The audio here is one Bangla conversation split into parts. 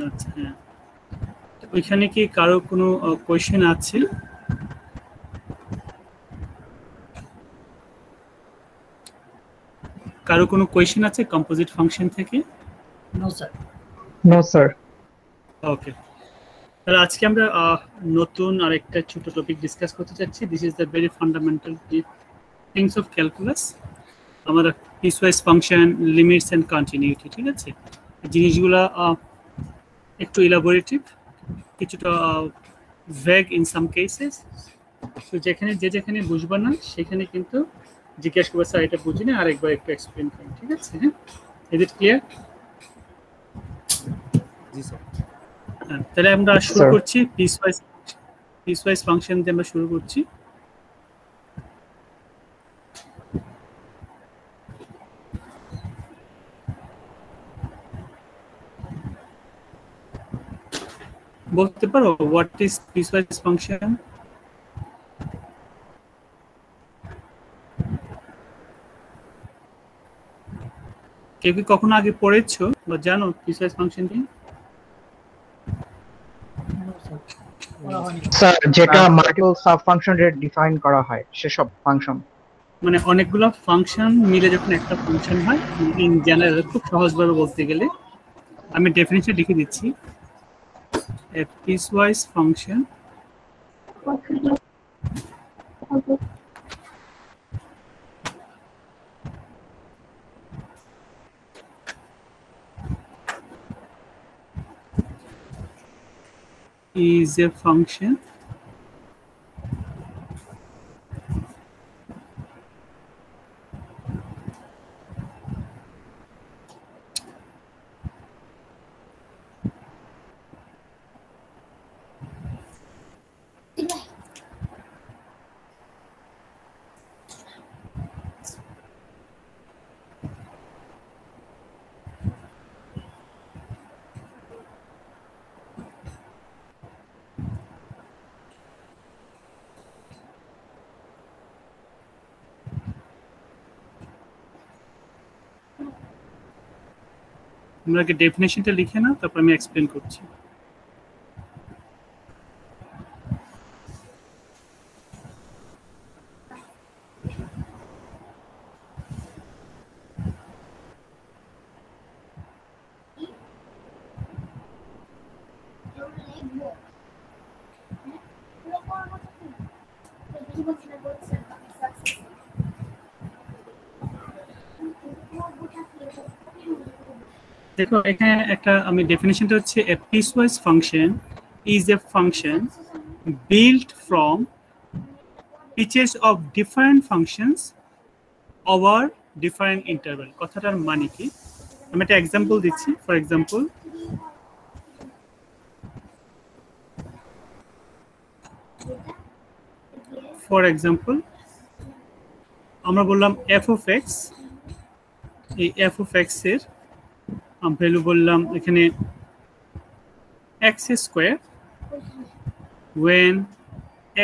আচ্ছা হ্যাঁ, ওইখানে কি কারো কোনো কোয়েশ্চেন আছে? কারো কোনো কোয়েশ্চেন আছে কম্পোজিট ফাংশন থেকে? No sir. ওকে, তাহলে আজকে আমরা নতুন আরেকটা ছোট টপিক ডিসকাস করতে চাচ্ছি। This is the very fundamental things of calculus. আমরা piecewise function, limits and continuity, ঠিক আছে, জিনিসগুলা একটু ইলাবোরেটিভ, কিছুটা ভ্যাগ ইন সাম কেসেস। তো যেখানে যেখানে বুঝবা না সেখানে কিন্তু জিজ্ঞেস করবে, স্যার এটা বুঝি না, আরেকবার একটু এক্সপ্লেন করুন, ঠিক আছে? হ্যাঁ, ইজ ইট ক্লিয়ার? জি স্যার। তাহলে আমরা শুরু করছি পিসওয়াইজ ফাংশন দিয়ে আমরা শুরু করছি। বলতে পারো হোয়াট ইজ পিসওয়াইজ ফাংশন? কেউ কি কখনো আগে পড়েছো বা জানো পিসওয়াইজ ফাংশন কি? স্যার, যেটা মাল্টিপল সাব ফাংশনে ডিফাইন করা হয় সেসব ফাংশন, মানে অনেকগুলো ফাংশন মিলে যখন একটা ফাংশন হয়, ইন জেনারেল খুব সহজভাবে বলতে গেলে আমি ডেফিনিশন লিখে দিচ্ছি। A piecewise function is a function আমরা কি ডেফিনেশনটা লিখে না, তারপর আমি এক্সপ্লেন করছি। দেখো এখানে একটা আমি ডেফিনেশনটা হচ্ছে, a piecewise function is a function built from pitches of different functions over different interval। কথাটার মানে কি, আমি একটা এক্সাম্পল দিচ্ছি। ফর এক্সাম্পল আমরা বললাম এফ অফ এক্স, এই এফ অফ এক্স এর ভ্যালু বললাম এখানে x square when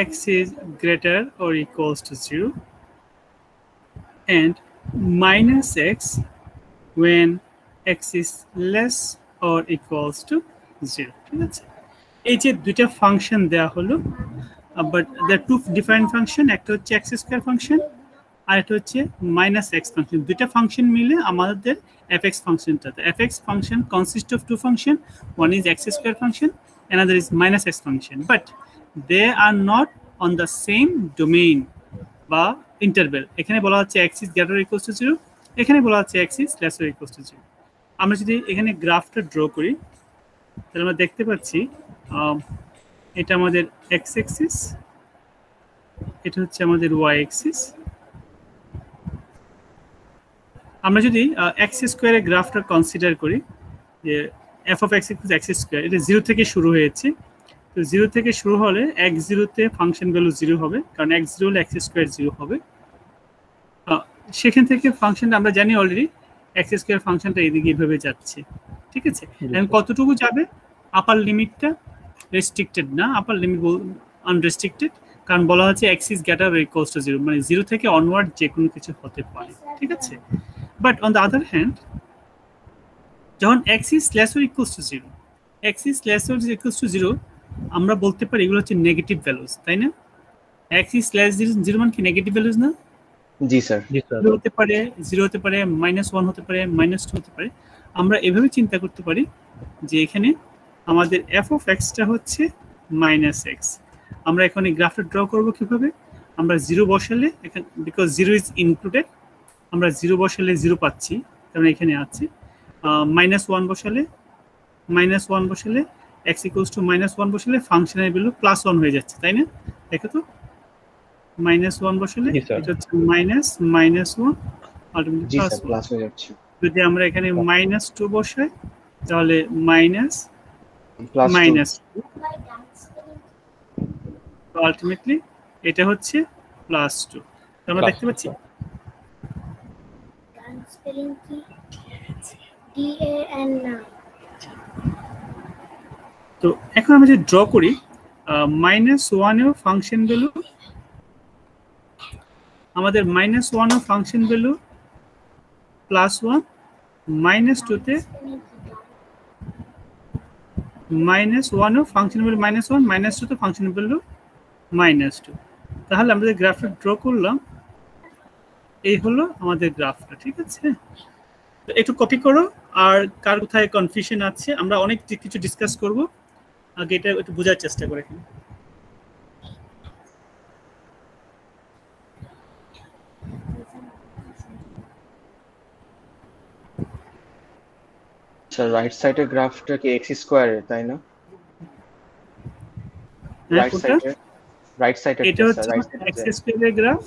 x is greater or equals to 0 and minus x when x is less or equals to 0, ঠিক আছে? এই যে দুইটা ফাংশন দেয়া হলো, but the two different function, একটা হচ্ছে এক্স স্কোয়ার ফাংশন আর একটা হচ্ছে মাইনাস এক্স ফাংশন। দুইটা ফাংশন মিলে আমাদের এফ এক্স ফাংশনটা, f x function consist of two function, one is x square function, another is minus x function, but they are not on the same domain বা interval। এখানে বলা হচ্ছে x is greater or equals to 0, এখানে বলা হচ্ছে x is less or equals to 0। আমরা যদি এখানে গ্রাফটা ড্র করি তাহলে আমরা দেখতে পাচ্ছি এটা আমাদের x axis, এটা হচ্ছে আমাদের y axis। আমরা যদি x স্কয়ারের গ্রাফটা কনসিডার করি, যে f of x equals x square, এটা 0 থেকে শুরু হয়েছে। তো 0 থেকে শুরু হলে x0 তে ফাংশন ভ্যালু 0 হবে, কারণ x0 হলে x স্কয়ার 0 হবে। সেখান থেকে ফাংশনটা আমরা জানি অলরেডি x স্কয়ার ফাংশনটা এদিকে এইভাবে যাচ্ছে, ঠিক আছে? এখন কতটুকু যাবে? আপার লিমিটটা রেস্ট্রিক্টেড না, আপার লিমিট আনরেস্ট্রিক্টেড, কারণ বলা হচ্ছে x is greater or equals to 0, মানে 0 থেকে অনওয়ার্ড যে কোনো কিছু হতে পারে, ঠিক আছে? But on the other hand যখন x is less or equals to 0, x is less or equals to 0 আমরা বলতে পারি এগুলো হচ্ছে নেগেটিভ ভ্যালুস, তাই না? x is less 0 মানে কি নেগেটিভ ভ্যালুস না? জি স্যার। 0 হতে পারে, 0 হতে পারে, -1 হতে পারে, -2 হতে পারে। আমরা এভাবে চিন্তা করতে পারি যে এখানে আমাদের f of x টা হচ্ছে -x। আমরা এখন এই গ্রাফটা ড্র করব কিভাবে? আমরা 0 বসালে এখানে বিকজ 0 ইজ ইনক্লুডেড, আমরা 0 বসালে 0 পাচ্ছি, কারণ এখানে আছে। -1 বসালে x equals to -1 বসালে ফাংশনের ভ্যালু +1 হয়ে যাচ্ছে, তাই না? দেখো তো, -1 বসালে এটা হচ্ছে -1 আলটিমেটলি প্লাস হয়ে যাচ্ছে। যদি আমরা এখানে -2 বসাই তাহলে আলটিমেটলি এটা হচ্ছে +2। আমরা দেখতে পাচ্ছি স্পেলিং কি DAN না। তো এখন আমরা যদি ড্র করি -1 এর ফাংশন ভ্যালু, আমাদের -1 এর ফাংশন ভ্যালু +1, -2 তে -1 এর ফাংশন ভ্যালু -1, -2 তে ফাংশন ভ্যালু -2। তাহলে আমরা যে গ্রাফটা ড্র করলাম এই হলো আমাদের গ্রাফটা, ঠিক আছে? তো একটু কপি করো, আর কার কোথায় কনফিউশন আছে আমরা অনেক কিছু ডিসকাস করব, আগে এটা একটু বোঝার চেষ্টা করে। স্যার রাইট সাইডের গ্রাফটা কি x স্কয়ার তাই না? রাইট সাইডে এটা হচ্ছে x স্কয়ারের গ্রাফ,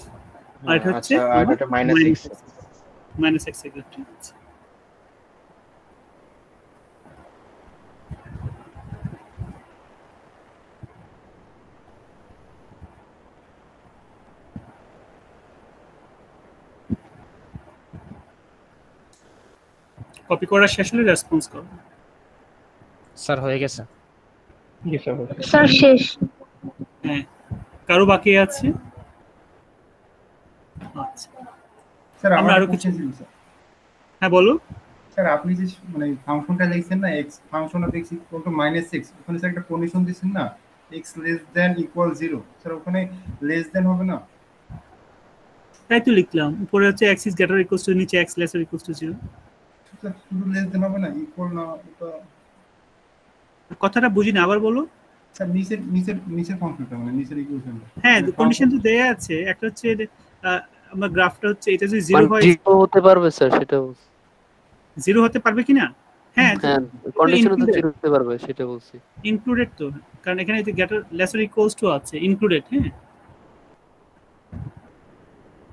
আর এটা হচ্ছে এটা -x এর গ্রাফ, ঠিক আছে? কপি করা শেষ হলে রেসপন্স করো। স্যার হয়ে গেছে। জি স্যার। স্যার শেষ। হ্যাঁ, কারো বাকি আছে? আচ্ছা স্যার আমরা আরো কিছু, হ্যাঁ বলো স্যার। আপনি যে মানে ফাংশনটা লিখছেন না, x function of x equal to -6, ওখানে স্যার একটা কন্ডিশন দিয়েছেন না, x less than equal 0, sir ওখানে লেস দ্যান হবে না? তাই তো লিখলাম, উপরে হচ্ছে x is greater equals to, নিচে x lesser equals to 0। Sir শুধু লেস দ্যান হবে না, ইকুয়াল না? এটা কথাটা বুঝি না, আবার বলো। স্যার নিচের ফাংশনটা মানে নিচের ইকুয়েশন। হ্যাঁ, কন্ডিশন তো দেয়া আছে, একটা হচ্ছে আমরা গ্রাফটা হচ্ছে এটা যদি 0 হয় 0 হতে পারবে স্যার, সেটা 0 হতে পারবে কিনা? হ্যাঁ, কন্ডিশনে তো 0 হতে পারবে, সেটা বলছি। ইনক্লুডেড তো, কারণ এখানে যে গ্রেটার লেসার ইকুয়ালস টু আছে, ইনক্লুডেড। হ্যাঁ,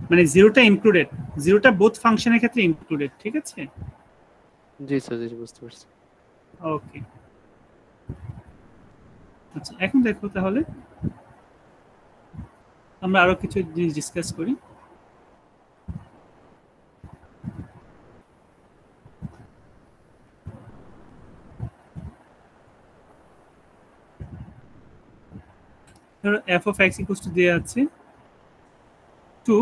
মানে 0টা ইনক্লুডেড, 0টা বোথ ফাংশনের ক্ষেত্রে ইনক্লুডেড, ঠিক আছে? জি স্যার, জি বুঝতে পারছি। ওকে, আচ্ছা এখন দেখো তাহলে আমরা আরো কিছু জিনিস ডিসকাস করি। ধরো f of x equals to দেয়া আছে 2,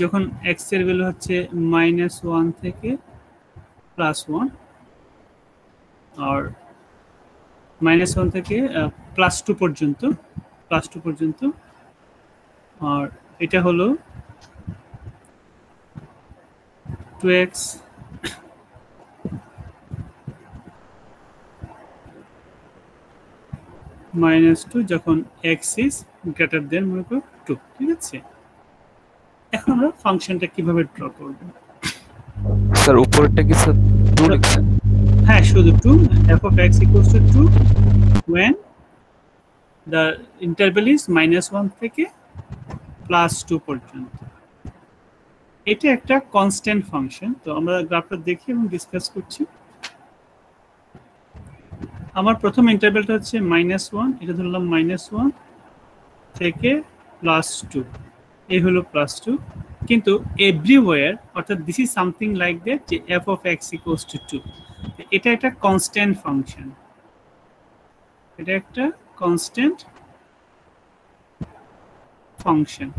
যখন x এর ভ্যালু হচ্ছে -1 থেকে +1, আর -1 থেকে +2 পর্যন্ত, আর এটা হলো 2x -2 যখন x is greater than 2, ঠিক আছে? এখন আমরা ফাংশনটা কিভাবে ড্র করব? স্যার উপরেরটা কি স্যার 2 লিখছেন? হ্যাঁ, শুধু 2, f of x equals to 2 when the interval is -1 থেকে +2 পর্যন্ত। এটা একটা কনস্ট্যান্ট ফাংশন। তো আমরা গ্রাফটা দেখি এবং ডিসকাস করছি। আমার প্রথম ইন্টারভ্যালটা হচ্ছে -1, এটা ধরলাম -1 থেকে +2, এই হলো +2, কিন্তু এভরিওয়্যার, অর্থাৎ this is something like that, যে f of x equals to 2, এটা একটা কনস্ট্যান্ট ফাংশন, এটা একটা কনস্ট্যান্ট ফাংশন,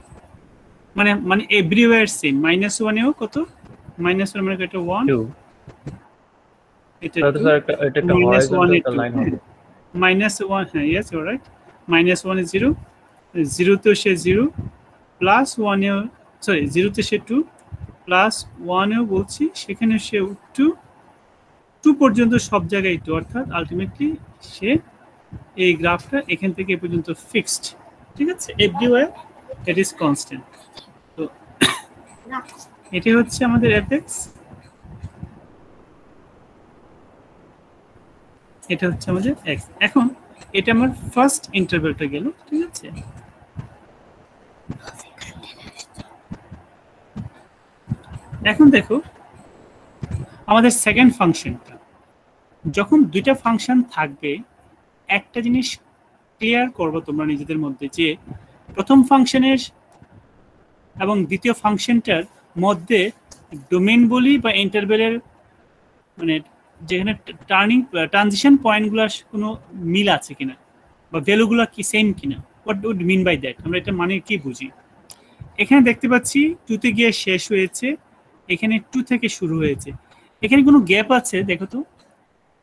মানে এভরিওয়্যার সেম। -1 এও কত? -1 মানে এটা 1, এটা তাহলে স্যার এটা একটা হরাইজন্টাল লাইন হবে। -1, হ্যাঁ, yes you are right. -1 is 0, 0 তে সে 0, +1 এ সরি 0 তে সে 2, +1 এও বলছি সেখানে সে 2 পর্যন্ত সব জায়গায় 2, অর্থাৎ আলটিমেটলি সে এই গ্রাফটা এখান থেকে এ পর্যন্ত ফিক্সড, ঠিক আছে, এভরিওয়্যার ইট ইজ কনস্ট্যান্ট। তো এটি হচ্ছে আমাদের fx, এটা হচ্ছে আমাদের x। এখন এটা আমার ফার্স্ট ইন্টারভ্যালটা গেল, ঠিক আছে। এখন দেখো আমাদের সেকেন্ড ফাংশনটা, যখন দুইটা ফাংশন থাকবে একটা জিনিস ক্লিয়ার করবো তোমরা নিজেদের মধ্যে, যে প্রথম ফাংশনের এবং দ্বিতীয় ফাংশনটার মধ্যে ডোমেন বলি বা ইন্টারভ্যালের মানে যেখানে ট্রানজিশন পয়েন্টগুলোর কোনো মিল আছে কিনা বা ভ্যালুগুলো কি সেম কিনা, what would mean by that, আমরা এটা মানে কি বুঝি। এখানে দেখতে পাচ্ছি 2 তে গিয়ে শেষ হয়েছে, এখানে 2 থেকে শুরু হয়েছে, এখানে কোনো গ্যাপ আছে দেখো তো,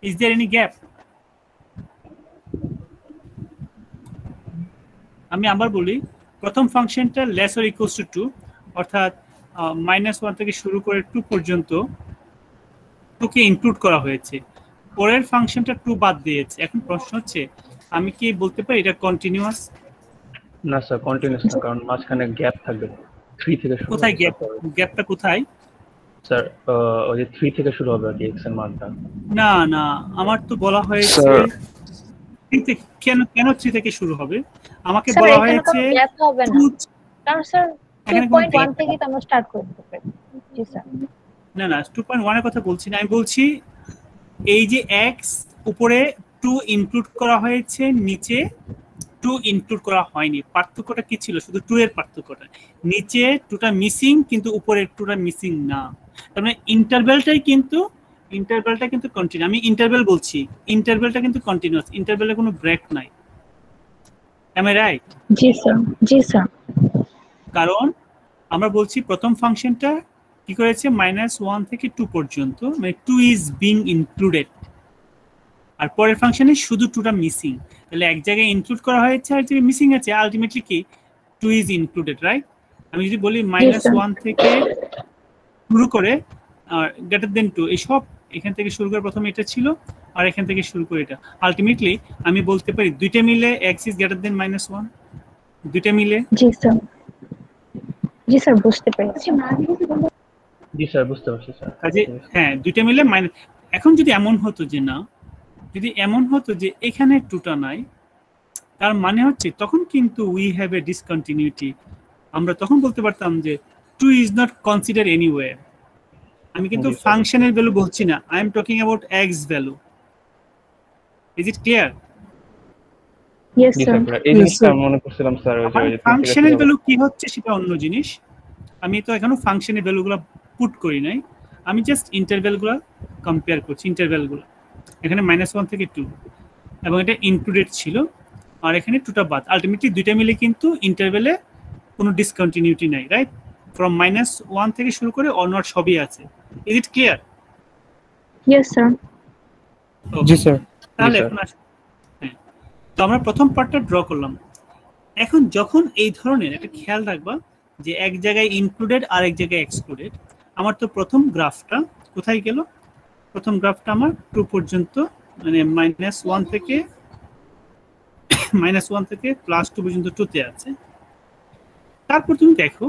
ইজ দেয়ার এনি গ্যাপ? আমি আবার বলি, প্রথম ফাংশনটা লেস অর ইকুয়ালস টু 2, অর্থাৎ -1 থেকে শুরু করে 2 পর্যন্ত 2 কে ইনক্লুড করা হয়েছে, পরের ফাংশনটা 2 বাদ দিয়েছে। এখন প্রশ্ন হচ্ছে আমি কি বলতে পারি এটা কন্টিনিউয়াস? না স্যার, কন্টিনিউয়াস না, কারণ মাঝখানে গ্যাপ থাকবে 3 থেকে শুরু। কোথায় গ্যাপ? গ্যাপটা কোথায় স্যার? ওই যে 3 থেকে শুরু হবে আর কি, x এর মানটা। না না, আমার তো বলা হয়েছে কেন 3 থেকে শুরু হবে, আমাকে বলা হয়েছে গ্যাপ হবে না, কারণ স্যার 2.1 থেকে তো আমরা স্টার্ট করতে পারি। জি স্যার। না 2.1 এর কথা বলছি না, আমি বলছি এই যে x উপরে 2 ইনক্লুড করা হয়েছে, নিচে 2 ইনক্লুড করা হয়নি। পার্থক্যটা কি ছিল? শুধু 2 এর পার্থক্যটা, নিচে 2টা মিসিং কিন্তু উপরের 2টা মিসিং না। তার মানে ইন্টারভ্যালটা কিন্তু কন্টিনিউ। আমি ইন্টারভ্যাল বলছি, ইন্টারভ্যালটা কিন্তু কন্টিনিউয়াস, ইন্টারভ্যালে কোনো ব্রেক নাই। Am I right? জি স্যার, জি স্যার। কারণ আমরা বলছি প্রথম ফাংশনটা কি করেছে -1 থেকে 2 পর্যন্ত, মানে 2 ইজ বিং ইনক্লুডেড, আর পরের ফাংশনে শুধু 2টা মিসিং। তাহলে এক জায়গায় ইনক্লুড করা হয়েছে আর যে মিসিং আছে, আলটিমেটলি কি 2 ইজ ইনক্লুডেড, রাইট? আমি যদি বলি -1 থেকে শুরু করে গ্রেটার দেন 2, এই সব এখান থেকে শুরু করে প্রথমে এটা ছিল আর এখান থেকে শুরু করে এটা, আলটিমেটলি আমি বলতে পারি দুইটা মিলে x ইজ গ্রেটার দেন -1, দুইটা মিলে। জি স্যার, জি স্যার, বুঝতে পেরেছি। জি স্যার, বুঝতে পারছি স্যার। হ্যাঁ, দুইটা মিলে এখন যদি এমন হতো যে না, যদি এমন হতো যে এখানে 2টা নাই, তার মানে হচ্ছে তখন কিন্তু উই হ্যাভ এ ডিসকন্টিনিউটি। আমরা তখন বলতে পারতাম যে 2 ইজ নট কনসিডার এনিওয়্যার। আমি কিন্তু ফাংশনের ভ্যালু বলছি না, I am talking about x value. Is it clear? Yes sir. এই জিনিসটা আমি মনে করছিলাম স্যার, ওই যে ফাংশনের ভ্যালু কি হচ্ছে সেটা অন্য জিনিস। আমি তো এখনো ফাংশনের ভ্যালুগুলো পুট করি নাই, আমি জাস্ট ইন্টারভ্যালগুলো কম্পেয়ার করছি। ইন্টারভ্যালগুলো এখানে -1 থেকে 2 এবং এটা ইনক্লুডেড ছিল, আর এখানে 2টা বাদ, আলটিমেটলি দুইটা মিলে কিন্তু ইন্টারভ্যালে কোনো ডিসকন্টিনিউটি নাই, রাইট? ফ্রম -1 থেকে শুরু করে অনওয়ার্ড সবই আছে। Is it clear? Yes sir. জি স্যার। তাহলে এখন আসুন, হ্যাঁ, তো আমরা প্রথম পার্টটা ড্র করলাম। এখন যখন এই ধরনের একটা খেয়াল রাখবা যে এক জায়গায় ইনক্লুডেড আর এক জায়গায় এক্সক্লুডেড, আমার তো প্রথম গ্রাফটা কোথায় গেল? প্রথম গ্রাফটা আমার 2 পর্যন্ত, মানে -1 থেকে +2 পর্যন্ত 2 তে আছে। তারপর তুমি দেখো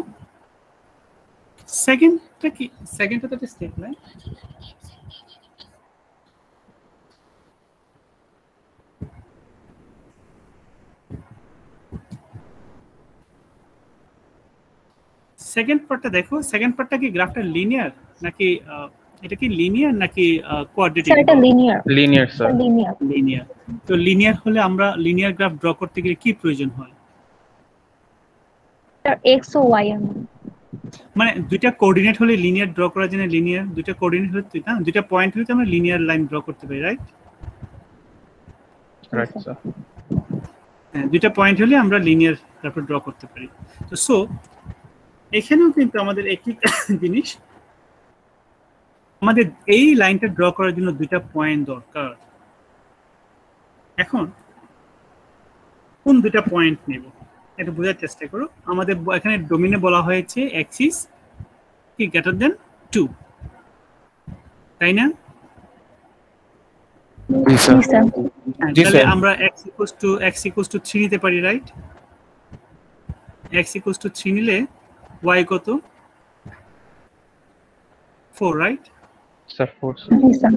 সেকেন্ডটা কি, সেকেন্ডটা তো স্টেপ নাই, সেকেন্ড পার্টটা দেখো। সেকেন্ড পার্টটা কি গ্রাফটা লিনিয়ার নাকি এটা কি লিনিয়ার নাকি কোয়াড্রেটিক? স্যার এটা লিনিয়ার। Linear sir. লিনিয়ার। তো লিনিয়ার হলে আমরা লিনিয়ার গ্রাফ ড্র করতে গেলে কি প্রয়োজন হয়? স্যার x ও y এর মানে দুইটা কোঅর্ডিনেট হলে লিনিয়ার ড্র করার জন্য লিনিয়ার, দুইটা কোঅর্ডিনেট হলে না, দুইটা পয়েন্ট হলে আমরা লিনিয়ার লাইন ড্র করতে পারি, রাইট? Right sir. হ্যাঁ, দুইটা পয়েন্ট হলে আমরা লিনিয়ার গ্রাফ ড্র করতে পারি। তো সো এখানেও কিন্তু আমাদের একই জিনিস, আমাদের এই লাইনটা ড্র করার জন্য দুইটা পয়েন্ট দরকার। এখন কোন দুইটা পয়েন্ট নেব এটা বোঝার চেষ্টা করো। আমাদের এখানে ডোমেইনে বলা হয়েছে অ্যাক্সিস কি গ্রেটার দেন 2, তাই না? জি স্যার। জি স্যার। তাহলে আমরা x equals to 3 নিতে পারি, রাইট? x equals to 3 নিলে y কত? 4, right? Sir 4 G sir.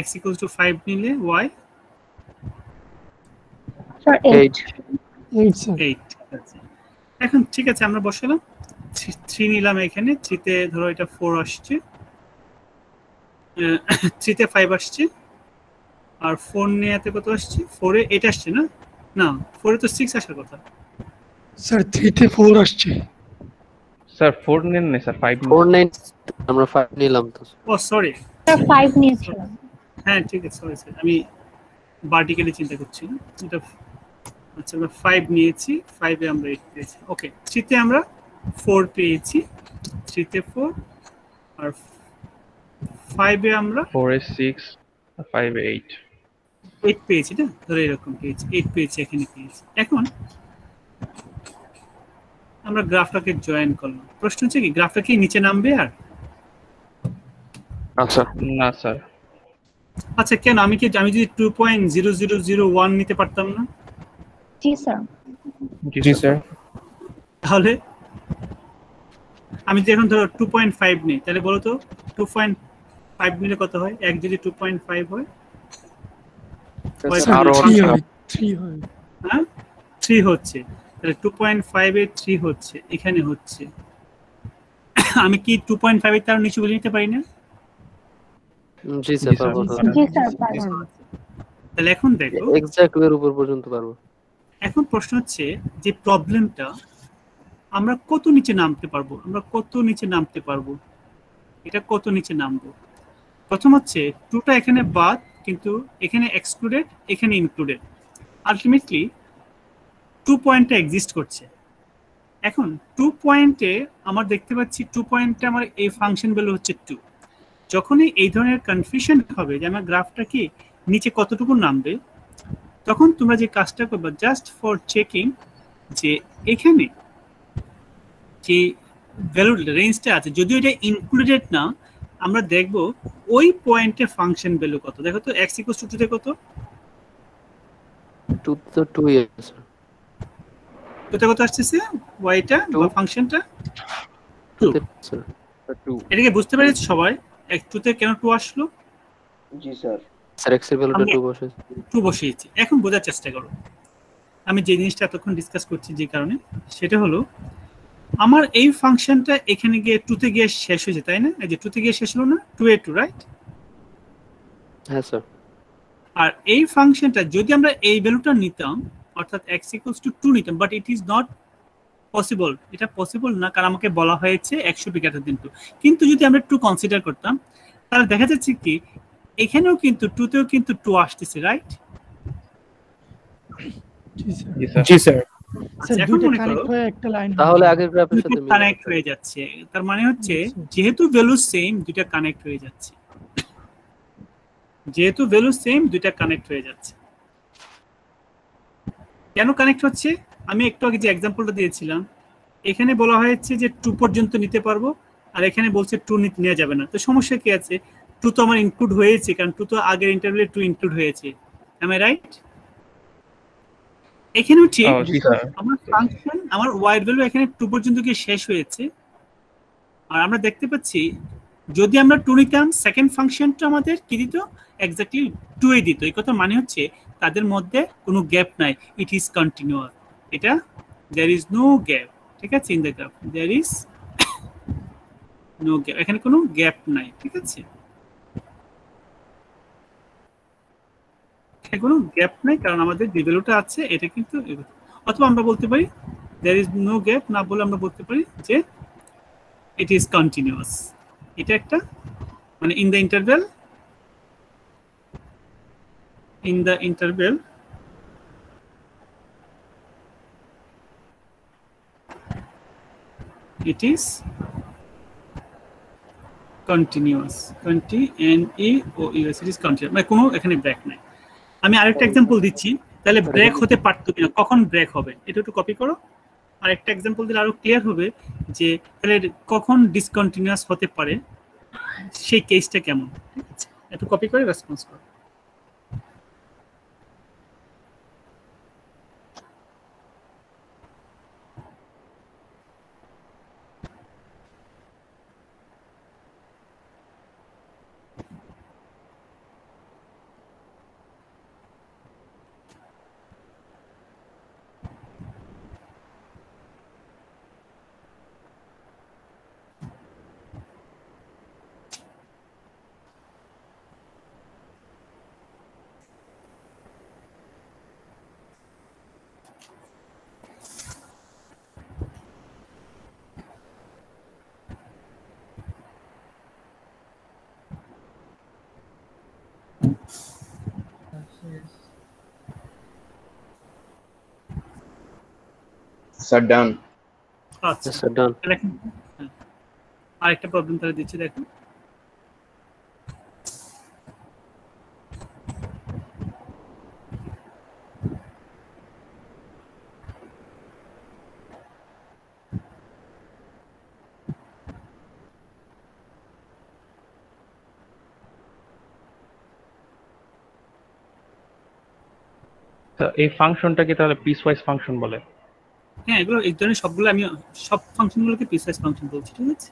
x equals to 5 নিলে y স্যার 8। 8 স্যার। 8। আচ্ছা, এখন ঠিক আছে, আমরা বসালাম 3 নিলাম এখানে। 3 তে ধরো এটা 4 আসছে, 3 তে 5 আসছে, আর 4 নিয়েতে কত আসছে? 4 এ 8 আসছে না? না, 4 এ তো 6 আসার কথা। স্যার 3 তে 4 আসছে। স্যার 4 নেন না স্যার 5 4 9 আমরা 5 নিলাম তো। ও সরি, স্যার 5 নিয়েছিলাম। হ্যাঁ ঠিক আছে, সরি স্যার, আমি ভার্টিক্যালি চিন্তা করছি না এটা। আচ্ছা, আমরা 5 নিয়েছি, 5 এ আমরা 8 পেয়েছি। ওকে, 3 তে আমরা 4 পেয়েছি, 3 তে 4, আর 5 এ আমরা 4 এ 6 আর 5 এ 8 8 পেয়েছি না? ধরো এরকম পেয়েছি, 8 পেয়েছি, এখানে পেয়েছি। এখন আমরা গ্রাফটাকে জয়েন করলাম। প্রশ্ন হচ্ছে কি গ্রাফটা কি নিচে নামবে? আর আচ্ছা না স্যার। আচ্ছা কেন? আমি যদি 2.0001 নিতে পারতাম না? জি স্যার। জি স্যার। তাহলে আমি যদি এখন ধরো 2.5 নিই, তাহলে বলো তো 2.5 নিলে কত হয়? এক যদি 2.5 হয়, আরো 3 হয়। হ্যাঁ 3 হচ্ছে, তাহলে 2.5 এ 3 হচ্ছে, এখানে হচ্ছে। আমি কি 2.5 এর তার নিচে বলে নিতে পারি না? জি স্যার পারবো। জি স্যার পারবেন। তাহলে এখন দেখো, এক্স্যাক্ট এর উপর পর্যন্ত পারবো। এখন প্রশ্ন হচ্ছে যে প্রবলেমটা আমরা কত নিচে নামতে পারবো? এটা কত নিচে নামবো? প্রথম হচ্ছে 2টা এখানে বাদ, কিন্তু এখানে এক্সক্লুডেড, এখানে ইনক্লুডেড। আলটিমেটলি 2 পয়েন্টটা এক্সিস্ট করছে। এখন 2 পয়েন্টে আমার দেখতে পাচ্ছি 2 পয়েন্টে আমার এই ফাংশন ভ্যালু হচ্ছে 2। যখনই এই ধরনের কনফিউশন হবে যে আমার গ্রাফটা কি নিচে কতটুকু নামবে, তখন তোমরা যে কাজটা করবে, জাস্ট ফর চেকিং যে এখানে যে ভ্যালু রেঞ্জটা আছে, যদিও এটা ইনক্লুডেড না, আমরা দেখব ওই পয়েন্টে ফাংশন ভ্যালু কত। দেখো তো x = 2 তে কত? 2 তো 2 স্যার। কোথা কত আসছে ওয়াইটা বা ফাংশনটা? 2 স্যার 2। এটাকে বুঝতে পেরেছো সবাই? 2 তে কেন 2 আসলো? জি স্যার। স্যার x এর ভ্যালুটা 2 বসে। 2 বসিয়েছি। এখন বোঝার চেষ্টা করো, আমি যে জিনিসটা এতক্ষণ ডিসকাস করছি যে কারণে, সেটা হলো আমার এই ফাংশনটা এখানে গিয়ে 2 তে গিয়ে শেষ হয়েছে, তাই না? এই যে 2 তে গিয়ে শেষ হলো না, 2 এ 2, রাইট? হ্যাঁ স্যার। আর এই ফাংশনটা যদি আমরা এই ভ্যালুটা নিতাম, অর্থাৎ x = 2 নিতাম, but it is not possible. এটা পসিবল না, কারণ আমাকে বলা হয়েছে 100 বি গ্রেটার দেন 2। কিন্তু যদি আমরা 2 কনসিডার করতাম, তাহলে দেখা যাচ্ছে কি এখানেও কিন্তু 2 তেও কিন্তু 2 আসতেছে, রাইট? জি স্যার। আচ্ছা, এখন মনে করো তাহলে আগের গ্রাফের সাথে মিলে কানেক্ট হয়ে যাচ্ছে। তার মানে হচ্ছে যেহেতু ভ্যালু সেম, দুইটা কানেক্ট হয়ে যাচ্ছে। দুইটা কানেক্ট হয়ে যাচ্ছে। কেন কানেক্ট হচ্ছে? আমি একটু আগে যে এক্সাম্পলটা দিয়েছিলাম, এখানে বলা হয়েছে যে 2 পর্যন্ত নিতে পারবো, আর এখানে বলছে 2 নেওয়া যাবে না। তো সমস্যা কি আছে? 2 তো আমার ইনক্লুড হয়েছে, কারণ 2 তো আগের ইন্টারভ্যালে 2 ইনক্লুড হয়েছে। Am I right? এখানেও ঠিক, আমার ফাংশন, আমার ওয়াইড ভ্যালু এখানে 2 পর্যন্ত গিয়ে শেষ হয়েছে। আর আমরা দেখতে পাচ্ছি যদি আমরা 2 নিতাম, সেকেন্ড ফাংশনটা আমাদের কি দিত? এক্স্যাক্টলি 2 এ দিত। এই কথা মানে হচ্ছে তাদের মধ্যে কোনো গ্যাপ নাই, ইট ইজ কন্টিনিউয়াস। এটা দেয়ার ইজ নো গ্যাপ, ঠিক আছে? In the graph there is no gap, এখানে কোনো গ্যাপ নাই, ঠিক আছে? কোনো গ্যাপ নাই, কারণ আমাদের যে ভ্যালুটা আছে এটা কিন্তু, অথবা আমরা বলতে পারি দেয়ার ইজ নো গ্যাপ, না বলে আমরা বলতে পারি যে ইট ইজ কন্টিনিউয়াস। এটা একটা মানে in the interval it is continuous, continuous, it is continuous, মানে কোনো এখানে ব্রেক নাই। আমি আরেকটা एग्जांपल দিচ্ছি, তাহলে ব্রেক হতে পারতো কিনা, কখন ব্রেক হবে এটা একটু কপি করো। আরেকটা एग्जांपल দিলে আরো ক্লিয়ার হবে যে তাহলে কখন ডিসকন্টিনিউয়াস হতে পারে, সেই কেসটা কেমন। ঠিক আছে, একটু কপি করে রেসপন্স করো। স্যার ডান। আচ্ছা স্যার ডান। দেখেন আরেকটা প্রবলেম তাহলে দিচ্ছি, দেখুন। এই ফাংশনটা কি তাহলে পিসওয়াইজ ফাংশন বলে? হ্যাঁ, এগুলো এই ধরনের সবগুলো, আমি সব ফাংশনগুলোকে পিসওয়াইজ ফাংশন বলছি। ঠিক আছে,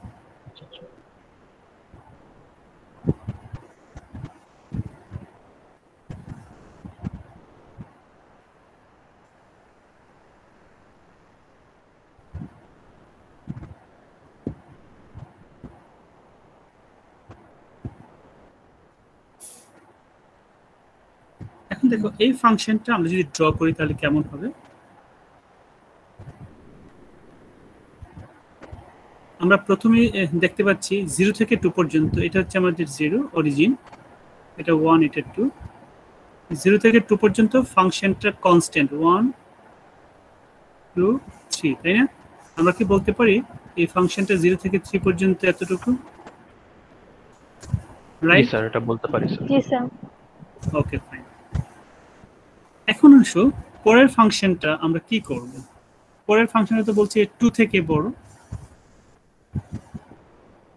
এখন দেখো এই ফাংশনটা আমরা যদি ড্র করি তাহলে কেমন হবে। আমরা প্রথমে দেখতে পাচ্ছি 0 থেকে 2 পর্যন্ত, এটা হচ্ছে আমাদের 0 অরিজিন, এটা 1, এটা 2। 0 থেকে 2 পর্যন্ত ফাংশনটা কনস্ট্যান্ট 1 2 3, তাই না? আমরা কি বলতে পারি এই ফাংশনটা 0 থেকে 3 পর্যন্ত এতটুকু, রাইট? স্যার এটা বলতে পারি স্যার। জি স্যার। Okay fine. এখন আসো পরের ফাংশনটা আমরা কি করব। পরের ফাংশনটা তো বলছে 2 থেকে বড়,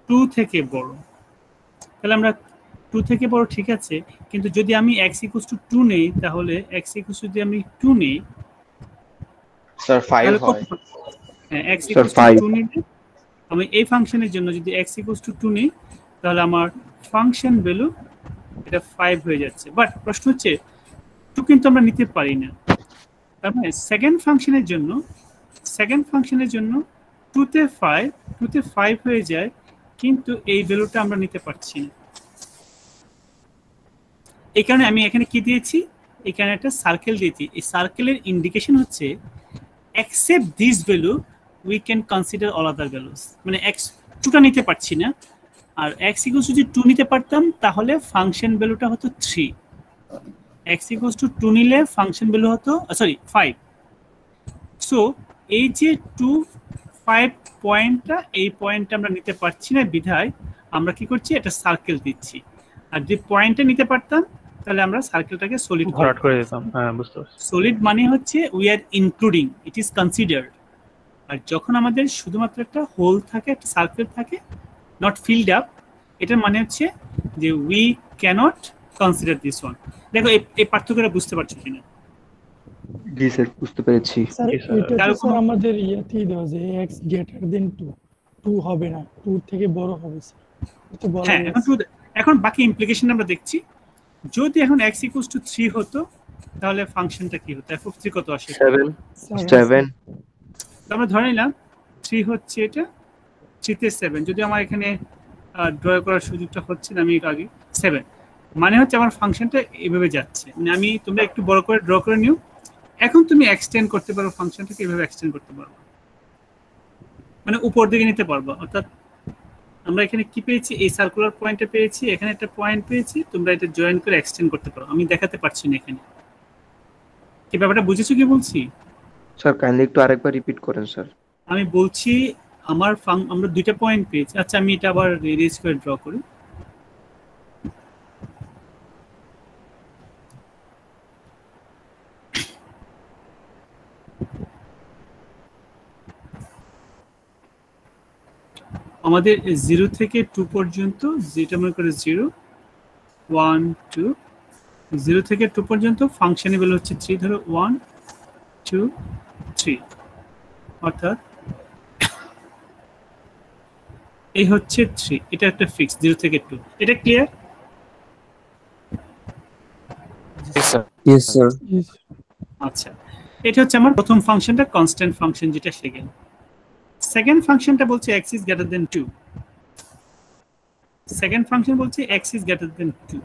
2 থেকে বড়, তাহলে আমরা 2 থেকে বড়, ঠিক আছে। কিন্তু যদি আমি x = 2 নেই, তাহলে x = যদি আমি 2 নেই, স্যার 5 হয়। হ্যাঁ, x = 2 নিলে আমি এই ফাংশনের জন্য যদি x = 2 নেই, তাহলে আমার ফাংশন ভ্যালু এটা 5 হয়ে যাচ্ছে। বাট প্রশ্ন হচ্ছে 2 কিন্তু আমরা নিতে পারি না, তার মানে সেকেন্ড ফাংশনের জন্য 2 তে 5 হয়ে যায়, কিন্তু এই ভ্যালুটা আমরা নিতে পারছি না। এই কারণে আমি এখানে কি দিয়েছি, এখানে একটা সার্কেল দিয়েছি। এই সার্কেলের ইন্ডিকেশন হচ্ছে except this value we can consider all other values, মানে x 2টা নিতে পারছি না, আর x = যদি 2 নিতে পারতাম তাহলে ফাংশন ভ্যালুটা হতো 3। x = 2 নিলে ফাংশন ভ্যালু হতো 5। সো এই যে 2 5 পয়েন্টটা, এই পয়েন্টটা আমরা নিতে পারছি না, বিধায় আমরা কি করছি, একটা সার্কেল দিচ্ছি। আর যে পয়েন্টটা নিতে পারতাম তাহলে আমরা সার্কেলটাকে সলিড ভরাট করে দিতাম। হ্যাঁ, বুঝতে পারছি। সলিড মানে হচ্ছে we are including, it is considered. আর যখন আমাদের শুধুমাত্র একটা হোল থাকে, একটা সার্কেল থাকে, নট ফিল্ড আপ, এটার মানে হচ্ছে যে we can't consider this one. দেখো এই পার্থক্যটা বুঝতে পারছো কিনা? জি স্যার, বুঝতে পেরেছি। স্যার এটা তো স্যার আমাদের ইয়াতেই দেওয়া যে x > 2 2 হবে না, 2 থেকে বড় হবে স্যার, এটা বলা হ্যাঁ, এখন বাকি ইমপ্লিকেশন আমরা দেখছি। যদি এখন x = 3 হতো, তাহলে ফাংশনটা কি হতো, f(3) কত আসে? 7। আমরা ধরে নিলাম 3 হচ্ছে এটা, 3 তে 7। যদি আমার এখানে ড্র করার সুযোগটা হচ্ছে না, আমি আগে 7, মানে হচ্ছে আমার ফাংশনটা এভাবে যাচ্ছে। মানে তোমরা একটু বড় করে ড্র করে নিও। এখন তুমি এক্সটেন্ড করতে পারো, ফাংশনটাকে এভাবে এক্সটেন্ড করতে পারো, মানে উপর দিকে নিতে পারবো। অর্থাৎ আমরা এখানে কি পেয়েছি, এই সার্কুলার পয়েন্টে পেয়েছি, এখানে একটা পয়েন্ট পেয়েছি, তোমরা এটা জয়েন করে এক্সটেন্ড করতে পারো। আমি দেখাতে পারছি না এখানে, কি ব্যাপারটা বুঝেছো কি বলছি? স্যার কাইন্ডলি একটু আরেকবার রিপিট করেন স্যার। আমি বলছি আমরা দুইটা পয়েন্ট পেয়েছি। আচ্ছা আমি এটা আবার রেজ করে ড্র করি। আমাদের 0 থেকে 2 পর্যন্ত, যেটা মনে করে 0 1 2, 0 থেকে 2 পর্যন্ত ফাংশনেবল হচ্ছে 3, ধরো 1 2 3, অর্থাৎ এই হচ্ছে 3, এটা একটা ফিক্স 0 থেকে 2। এটা ক্লিয়ার? Yes sir. আচ্ছা, এটা হচ্ছে আমার প্রথম ফাংশনটা, কনস্ট্যান্ট ফাংশন যেটা সেকেন্ড। সেকেন্ড ফাংশনটা বলছে x is greater than 2। Second function বলছে x is greater than 2।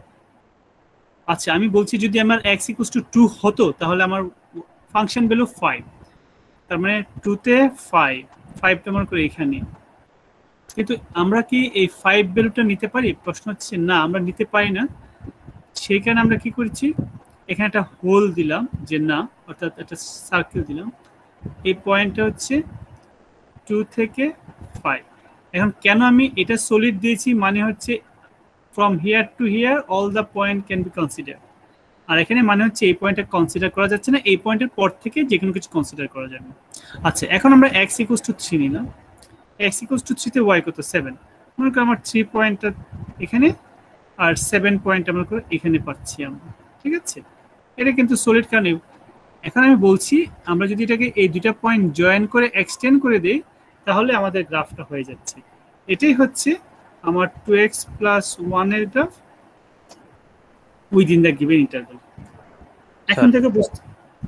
আচ্ছা আমি বলছি যদি আমার x equals to 2 হতো তাহলে আমার ফাংশন ভ্যালু 5, তার মানে 2 তে 5 টা মনে করে এখানে। কিন্তু আমরা কি এই 5 ভ্যালুটা নিতে পারি? প্রশ্ন হচ্ছে না, আমরা নিতে পারি না। সেই কারণে আমরা কি করেছি, এখানে একটা হোল দিলাম যে না, অর্থাৎ একটা সার্কেল দিলাম। এই পয়েন্টটা হচ্ছে 2 থেকে 5। এখন কেন আমি এটা সলিড দিয়েছি, মানে হচ্ছে from here to here all the point can be consider. আর এখানে মানে হচ্ছে এই পয়েন্টটা কনসিডার করা যাচ্ছে না, এই পয়েন্টের পর থেকে যে কোনো কিছু কনসিডার করা যাবে। আচ্ছা এখন আমরা x equals to 3 নিলাম। x equals to 3 তে y কত? 7। মনে করো আমার 3 পয়েন্টটা এখানে আর 7 পয়েন্ট আমরা করে এখানে পাচ্ছি আমরা, ঠিক আছে? এটা কিন্তু সলিড কারণে। এখন আমি বলছি আমরা যদি এটাকে এই দুইটা পয়েন্ট জয়েন করে এক্সটেন্ড করে দেই তাহলে আমাদের গ্রাফটা হয়ে যাচ্ছে। এটাই হচ্ছে আমার 2x + 1 এর graph within the given interval. এখন থেকে বুঝতে,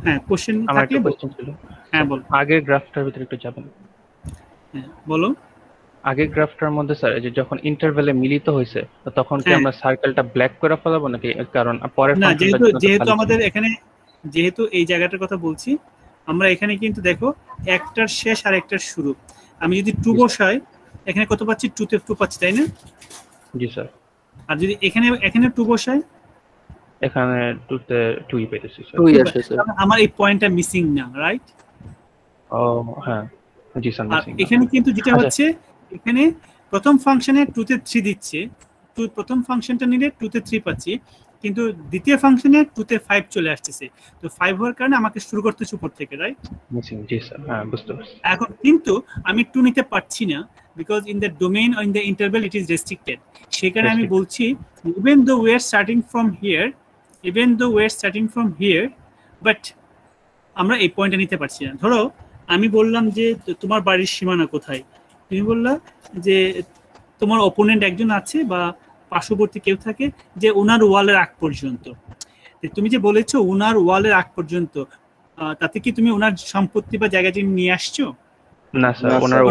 হ্যাঁ কোশ্চেন থাকলে কোশ্চেন ছিল। হ্যাঁ বল। আগের গ্রাফটার ভিতরে একটু যাবেন। হ্যাঁ বলো। আগের গ্রাফটার মধ্যে স্যার যে যখন ইন্টারভ্যালে মিলিত হয়েছে তখন কি আমরা সার্কেলটা ব্ল্যাক করে ফেলাবো নাকি? কারণ পরের না, যেহেতু আমাদের এখানে, যেহেতু এই জায়গাটার কথা বলছি, আমরা এখানে কিন্তু দেখো একটার শেষ আর একটার শুরু। আমি যদি 2 বসাই এখানে কত পাচ্ছি? 2 তে 2 পাচ্ছি, তাই না? জি স্যার। আর যদি এখানে 2 বসাই এখানে 2 তে 2ই পেতেছি স্যার। 2 আসে স্যার। আমার এই পয়েন্টটা মিসিং না, রাইট? ও হ্যাঁ জি স্যার, মিসিং। এখানে কিন্তু যেটা হচ্ছে, এখানে প্রথম ফাংশনে 2 তে 3 দিচ্ছে, প্রথম ফাংশনটা নিলে 2 তে 3 পাচ্ছি, কিন্তু দ্বিতীয় ফাংশনে 2 তে 5 চলে আসছে। তো 5 হওয়ার কারণে আমাকে শুরু করতে হচ্ছে উপর থেকে, রাইট? মিসিং, জি স্যার, হ্যাঁ বুঝতে পারছি। এখন কিন্তু আমি 2 নিতে পারছি না, because in the domain or in the interval it is restricted. সেখানে আমি বলছি even though we are starting from here, but আমরা এই পয়েন্টটা নিতে পারছি না। ধরো আমি বললাম যে তোমার বাড়ির সীমানা কোথায়, তুমি বললা যে তোমার অপোনেন্ট একজন আছে বা পার্শ্ববর্তী কেউ থাকে যে ওনার ওয়ালের আগ পর্যন্ত। তুমি যে বলেছো ওনার ওয়ালের আগ পর্যন্ত, তাতে কি তুমি ওনার সম্পত্তি বা জায়গাটি নিয়ে আসছো? না স্যার, ওনার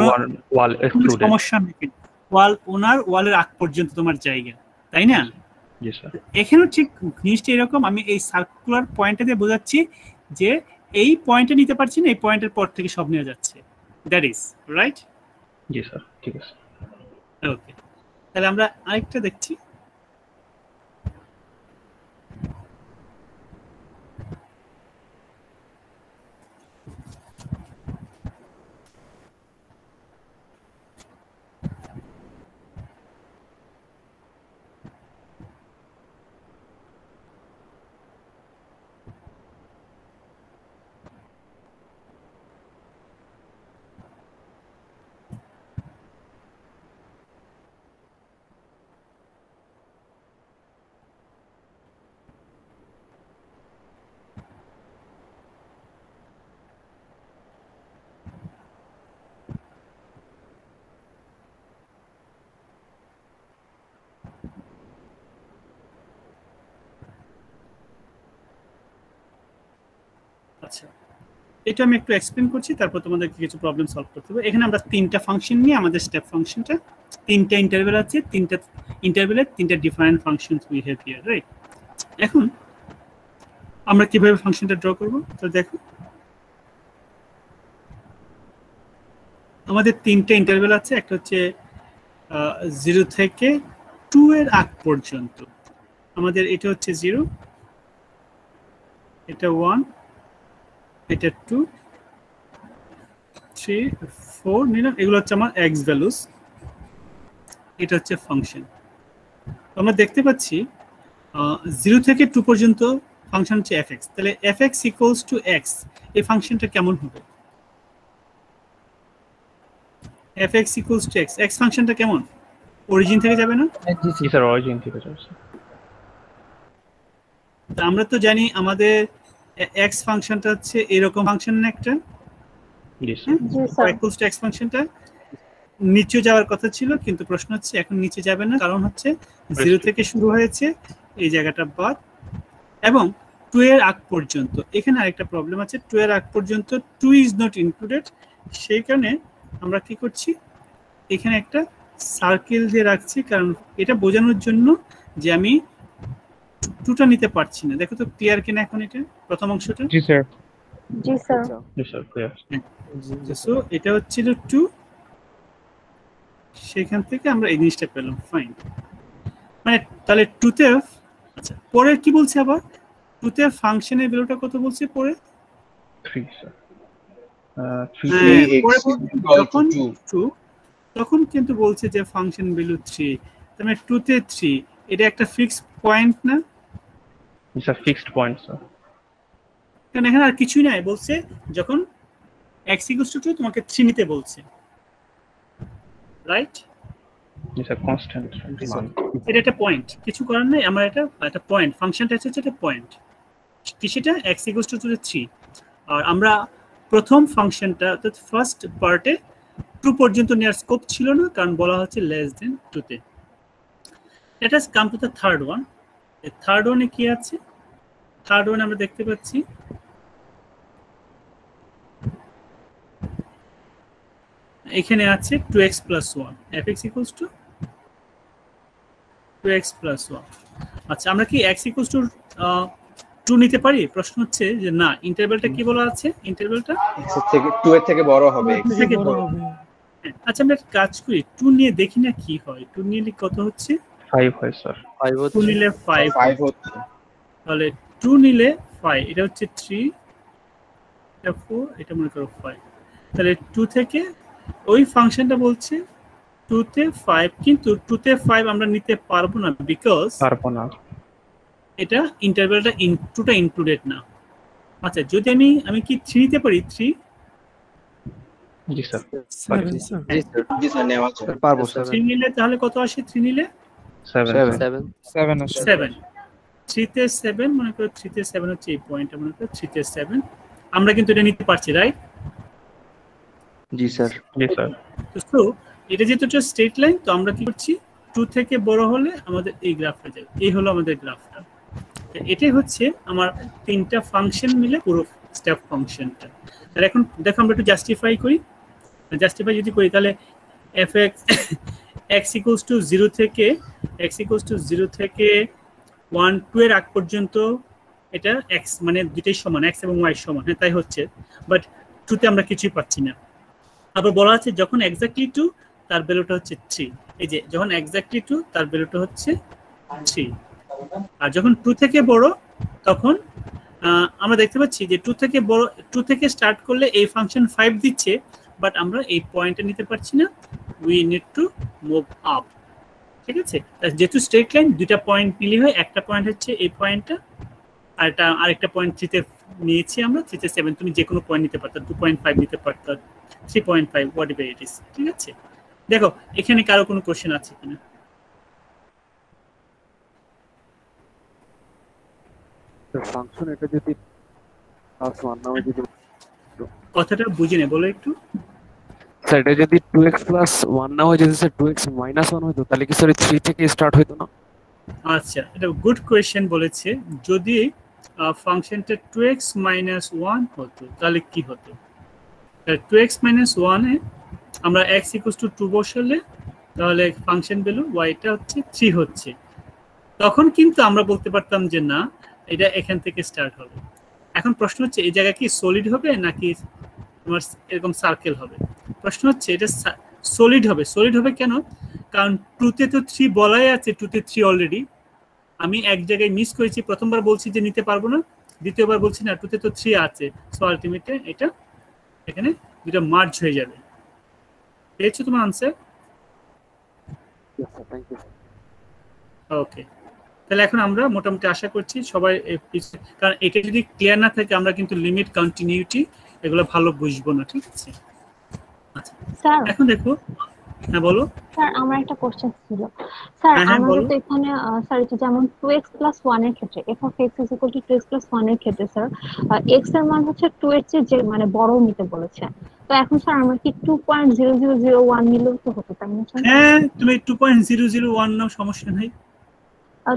ওয়াল এক্সক্লুডেড। সমস্যা নেই, ওনার ওয়ালের আগ পর্যন্ত তোমার জায়গা, তাই না? জি স্যার। এখানেও ঠিক জিনিসটা এরকম। আমি এই সার্কুলার পয়েন্টটা দিয়ে বোঝাচ্ছি যে এই পয়েন্টে নিতে পারছি না, এই পয়েন্টের পর থেকে সব নিয়ে যাচ্ছে। That is right. জি স্যার, ঠিক আছে। ওকে, তাহলে আমরা আরেকটা দেখছি। আচ্ছা, এটা আমি একটু এক্সপ্লেন করছি, তারপর তোমাদেরকে কিছু প্রবলেম সলভ করতে হবে। এখানে আমরা তিনটা ফাংশন নিয়ে আমাদের স্টেপ ফাংশনটা, তিনটা ইন্টারভ্যাল আছে, তিনটা ইন্টারভ্যালের তিনটা different functions we have here, right? এখন আমরা কিভাবে ফাংশনটা ড্র করব? তো দেখো আমাদের তিনটা ইন্টারভ্যাল আছে, একটা হচ্ছে 0 থেকে 2 এর আগ পর্যন্ত। আমাদের এটা হচ্ছে 0, এটা 1, এটা 2, 3 4 নিলাম, এগুলো হচ্ছে আমার এক্স ভ্যালুস, এটা হচ্ছে ফাংশন। আমরা দেখতে পাচ্ছি 0 থেকে 2 পর্যন্ত ফাংশন হচ্ছে fx, তাহলে fx ইকুয়ালস টু x, এই ফাংশনটা কেমন হবে? fx equals to x, x ফাংশনটা কেমন? অরিজিন থেকে যাবে না? জি স্যার, অরিজিন থেকে যাচ্ছে। তো আমরা তো জানি আমাদের x ফাংশনটা হচ্ছে এরকম ফাংশন না একটা, জি স্যার, ইকুয়ালস টু x ফাংশনটা নিচে যাওয়ার কথা ছিল, কিন্তু প্রশ্ন হচ্ছে এখন নিচে যাবে না, কারণ হচ্ছে 0 থেকে শুরু হয়েছে, এই জায়গাটা বাদ, এবং 2 এর আগ পর্যন্ত। এখানে আরেকটা প্রবলেম আছে, 2 এর আগ পর্যন্ত 2 ইজ নট ইনক্লুডেড, সেই কারণে আমরা কি করছি, এখানে একটা সার্কেল দিয়ে রাখছি, কারণ এটা বোঝানোর জন্য যে আমি 2টা নিতে পারছি না। দেখো তো ক্লিয়ার কিনা এখন এটা প্রথম অংশটা? জি স্যার, জি স্যার। জি স্যার, ক্লিয়ার। সো এটা হচ্ছিল 2, সেখান থেকে আমরা এই জিনিসটা পেলাম, ফাইন। মানে তাহলে 2 তে, আচ্ছা পরে কি বলছে আবার, 2 তে ফাংশনের ভ্যালুটা কত বলছে পরে? 3 স্যার, যখন 2 তখন কিন্তু বলছে যে ফাংশন ভ্যালু 3, তার মানে 2 তে 3, এটা একটা ফিক্সড পয়েন্ট না? জি স্যার, ফিক্সড পয়েন্ট স্যার। কারণ এখানে আর কিছুই নাই, বলছে যখন x ইকুয়ালস টু 2 তোমাকে 3 নিতে বলছে, রাইট? জি স্যার, কনস্ট্যান্ট মান। এটা একটা পয়েন্ট, কিছু করার নাই, আমরা এটা একটা পয়েন্ট, ফাংশনটা হচ্ছে একটা পয়েন্ট, কি সেটা x ইকুয়ালস টু 3। আর আমরা প্রথম ফাংশনটা অর্থাৎ ফার্স্ট পার্টে 2 পর্যন্ত নেওয়ার স্কোপ ছিল না, কারণ বলা হচ্ছে লেস দেন 2 তে। Let us come to the third one. এই থার্ড ওয়ানে কি আছে? থার্ড ওয়ানে আমরা দেখতে পাচ্ছি এখানে আছে 2x plus 1, fx equals to 2x plus 1। আচ্ছা আমরা কি x equals to 2 নিতে পারি? প্রশ্ন হচ্ছে যে না, ইন্টারভ্যালটা কি বলা আছে? ইন্টারভ্যালটা x এর থেকে 2 এর থেকে বড় হবে, x থেকে বড় বড়। হবে। আচ্ছা আমরা একটা কাজ করি, 2 নিয়ে দেখি না কি হয়। 2 নিলে কত হচ্ছে? 5 হয় স্যার। 2 নিলে 5, 5 হচ্ছে। তাহলে 2 নিলে 5, এটা হচ্ছে 3, এটা 4, এটা মনে করো 5, তাহলে 2 থেকে ওই ফাংশনটা বলছে 2 তে 5, কিন্তু 2 তে 5 আমরা নিতে পারবো না, বিকজ পারবো না, এটা ইন্টারভ্যালটা 2টা ইনক্লুডেড না। আচ্ছা যদি আমি কি 3 নিতে পারি? 3 জি স্যার, স্যার, স্যার। জি স্যার, নেওয়া যায়। পারবো স্যার। 3 নিলে তাহলে কত আসে? 3 নিলে 7 7 7, 3 তে 7, মনে করো 3 তে 7 হচ্ছে এই পয়েন্টটা, মনে করো 3 তে 7 আমরা কিন্তু এটা নিতে পারছি, রাইট? জি স্যার। জি স্যার, তো এটা যেহেতু একটা স্ট্রেট লাইন, তো আমরা কি করছি, 2 থেকে বড় হলে আমাদের এই গ্রাফটা যাবে, এই হলো আমাদের গ্রাফটা। এটাই হচ্ছে আমার 3টা ফাংশন মিলে পুরো স্টেপ ফাংশনটা। আর এখন দেখো আমরা একটু জাস্টিফাই করি, জাস্টিফাই যদি করি তাহলে fx x equals to 0 থেকে x equals to 0 থেকে 1 2 এর আগ পর্যন্ত এটা x মানে দুটোই সমান, x এবং y সমান, হ্যাঁ তাই হচ্ছে, বাট 2 তে আমরা কিছুই পাচ্ছি না। আবার বলা আছে যখন এক্স্যাক্টলি 2 তার ভ্যালুটা হচ্ছে 3, এই যে যখন এক্স্যাক্টলি 2 তার ভ্যালুটা হচ্ছে 3। আর যখন 2 থেকে বড় তখন আমরা দেখতে পাচ্ছি যে 2 থেকে বড়, 2 থেকে স্টার্ট করলে এই ফাংশন 5 দিচ্ছে, বাট আমরা এই পয়েন্টে নিতে পারছি না, we need to move up. ঠিক আছে, যেহেতু স্ট্রেট লাইন দুইটা পয়েন্ট মিলি হয়, একটা পয়েন্ট হচ্ছে এই পয়েন্টটা, আর এটা আরেকটা পয়েন্ট 3 তে নিয়েছি আমরা, 3 তে 7, তুমি যে কোনো পয়েন্ট নিতে পারতা, 2.5 নিতে পারতা, 3.5, হোয়াট এভার ইট ইজ। ঠিক আছে, দেখো এখানে কারো কোনো কোশ্চেন আছে কিনা? ফাংশন এটা যদি +1 না হয়, যদি কথাটা বুঝিনি, বলো একটু। স্যার এটা যদি 2x + 1 না হয়, যদি স্যার 2x - 1 হতো, তাহলে কি স্যার 3 থেকে স্টার্ট হতো না? আচ্ছা, এটা গুড কোয়েশ্চেন বলেছে। যদি ফাংশনটা 2x - 1 হতো তাহলে কি হতো? 2x - 1 এ আমরা x = 2 বসালে তাহলে ফাংশন ভ্যালু y-টা হচ্ছে 3 হচ্ছে, তখন কিন্তু আমরা বলতে পারতাম যে না, এটা এখান থেকে স্টার্ট হবে। এখন প্রশ্ন হচ্ছে এই জায়গা কি সলিড হবে নাকি তোমার এরকম সার্কেল হবে? প্রশ্ন হচ্ছে এটা সলিড হবে। সলিড হবে কেন? কারণ 2 তে তো 3 বলাই আছে, 2 তে 3 অলরেডি। আমি এক জায়গায় মিস করেছি, প্রথমবার বলছি যে নিতে পারবো না, দ্বিতীয়বার বলছি না, 2 তে তো 3 আছে, সো আলটিমেটলি এটা এখানে দুটো মার্জ হয়ে যাবে। পেয়েছো তোমার আনসার? ওকে, তাহলে এখন আমরা মোটামুটি আশা করছি সবাই, কারণ এটা যদি ক্লিয়ার না থাকে আমরা কিন্তু লিমিট, কন্টিনিউটি এগুলো ভালো বুঝবো না, ঠিক আছে? আচ্ছা স্যার এখন দেখো, হ্যাঁ বলো। স্যার আমার একটা কোশ্চেন ছিল স্যার, হ্যাঁ, আমাদের বলো। তো এখানে স্যার এটা যেমন 2x + 1 এর ক্ষেত্রে f of x = 2x + 1 এর ক্ষেত্রে স্যার x এর মান হচ্ছে 2 এর চেয়ে যে মানে বড় নিতে বলেছে। তো এখন স্যার আমরা কি 2.0001 নিলেও তো হতো, তাই না স্যার? হ্যাঁ, তুমি 2.001 নাও, সমস্যা নাই।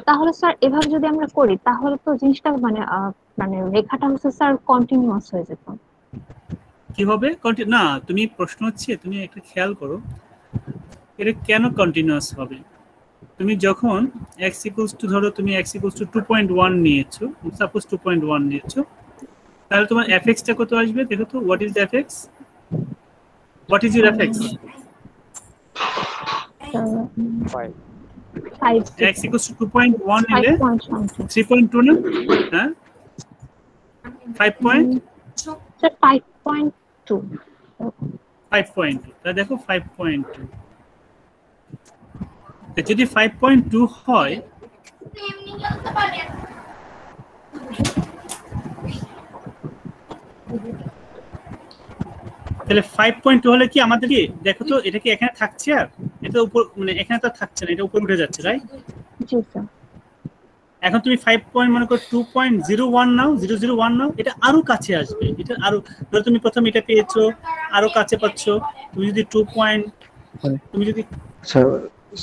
তাহলে স্যার এভাবে যদি আমরা করি তাহলে তো জিনিসটা মানে মানে রেখাটা হচ্ছে স্যার কন্টিনিউয়াস হয়ে যেত। কি হবে? না, তুমি প্রশ্ন হচ্ছে, তুমি একটা খেয়াল করো এটা কেন কন্টিনিউয়াস হবে। তুমি যখন x = ধরো তুমি x = 2.1 নিয়েছো, সাপোজ 2.1 নিয়েছো, তাহলে তোমার fx টা কত আসবে দেখো তো। What is the fx? What is your fx? 5 x = 2.1 নিলে 3.2 না? হ্যাঁ, 5.2। স্যার 5.2 তাহলে দেখো 5.2, যদি 5.2 হয় তাহলে 5.2 হলে কি আমাদের কি দেখো তো, এটা কি এখানে থাকছে? আর এটা উপর মানে এখানে তো থাকছে না, এটা উপরে উঠে যাচ্ছে, রাইট? জি স্যার। এখন তুমি 5 পয়েন্ট মনে করো 2.01 নাও, 001 নাও, এটা আরো কাছে আসবে। এটা আরো ধরো তুমি প্রথম এটা পেয়েছো, আরো কাছে পাচ্ছ। তুমি যদি 2 পয়েন্ট, তুমি যদি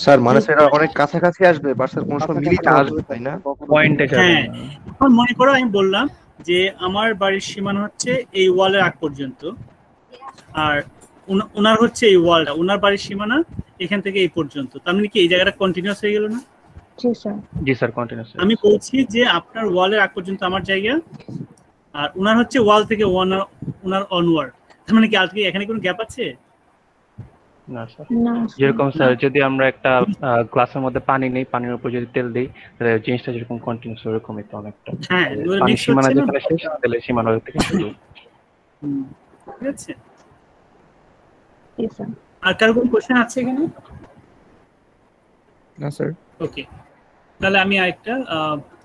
স্যার মানে সেটা অনেক কাছাকাছি আসবে, বাট স্যার কোন সময় মিলিত হবে, তাই না? পয়েন্টে যাবে। হ্যাঁ, এখন মনে করো আমি বললাম যে আমার বাড়ির সীমানা হচ্ছে এই ওয়ালের আগ পর্যন্ত, আর ওনার হচ্ছে এই ওয়ালটা, ওনার বাড়ির সীমানা এখান থেকে এই পর্যন্ত। তার মানে কি এই জায়গাটা কন্টিনিউয়াস হয়ে গেল না? জি স্যার। জি স্যার, কন্টিনিউয়াস। আমি বলছি যে আপনার ওয়ালের আগ পর্যন্ত আমার জায়গা, আর ওনার হচ্ছে ওয়াল থেকে ওনার অনওয়ার্ড। তার মানে কি আলটিমেটলি এখানে কোনো গ্যাপ আছে? না স্যার। যেরকম স্যার যদি আমরা একটা গ্লাসের মধ্যে পানি নেই, পানির উপর যদি তেল দেই, তাহলে জিনিসটা যেরকম কন্টিনিউয়াস ওরকমই তো অনেকটা। হ্যাঁ, পানি সীমানা যেখানে শেষ, তেলের সীমানা থেকে শুরু। ঠিক আছে। জি স্যার। আর কারো কোনো কোশ্চেন আছে এখানে? না স্যার। ওকে, তাহলে আমি আরেকটা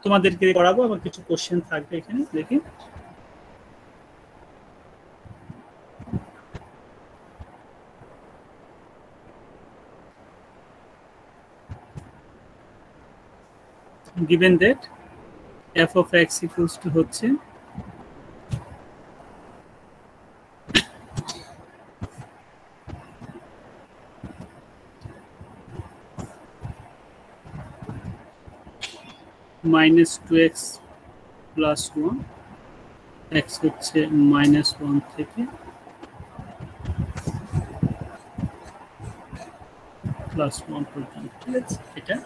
তোমাদেরকে করাবো, আমার কিছু কোশ্চেন থাকবে এখানে, দেখি। given that f of x equals to হচ্ছে -2x + 1, x হচ্ছে -1 থেকে +1 পর্যন্ত, ঠিক আছে? এটা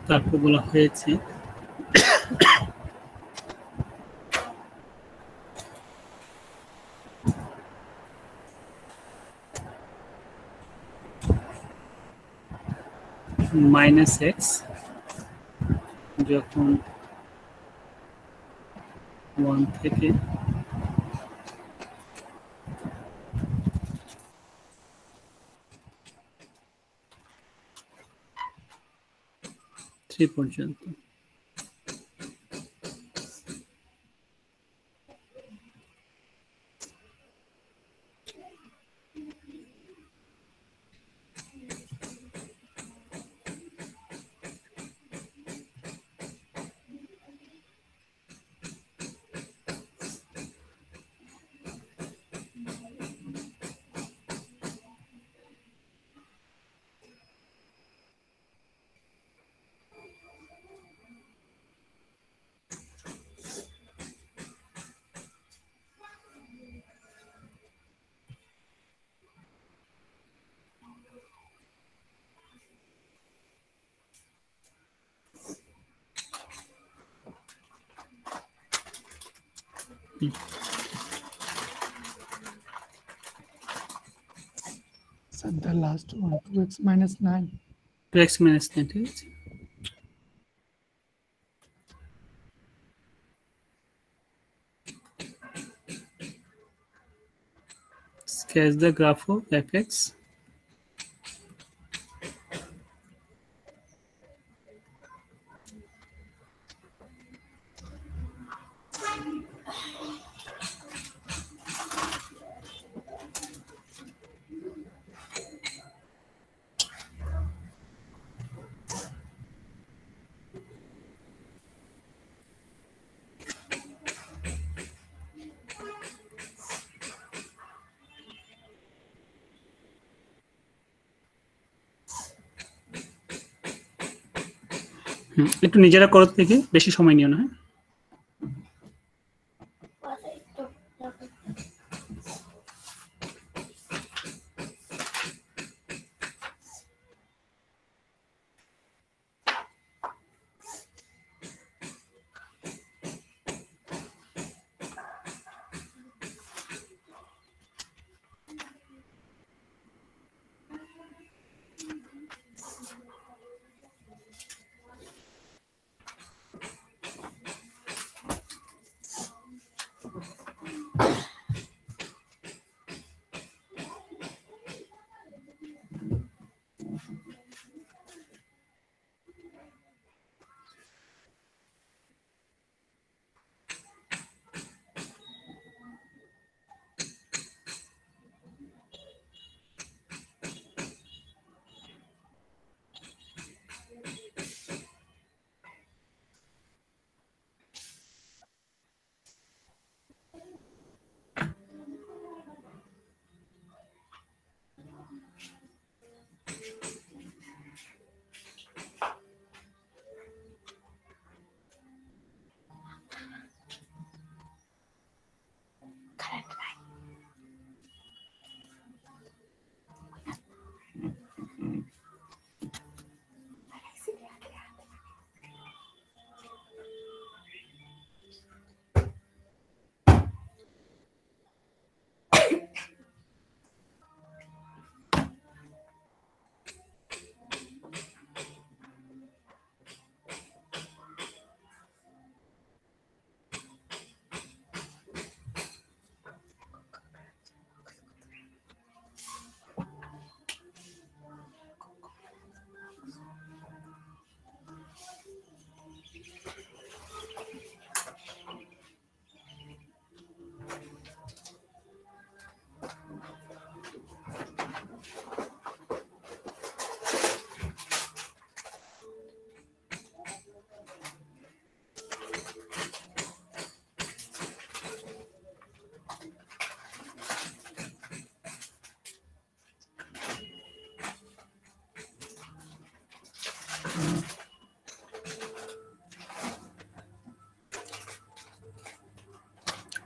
তারপর বলা হয়েছে -x যখন 1 থেকে3 পর্যন্ত। So the last one, 2x minus 9. 2x minus 9, ঠিক আছে? sketch the graph of fx. একটু নিজেরা করো দেখি, বেশি সময় নিও না।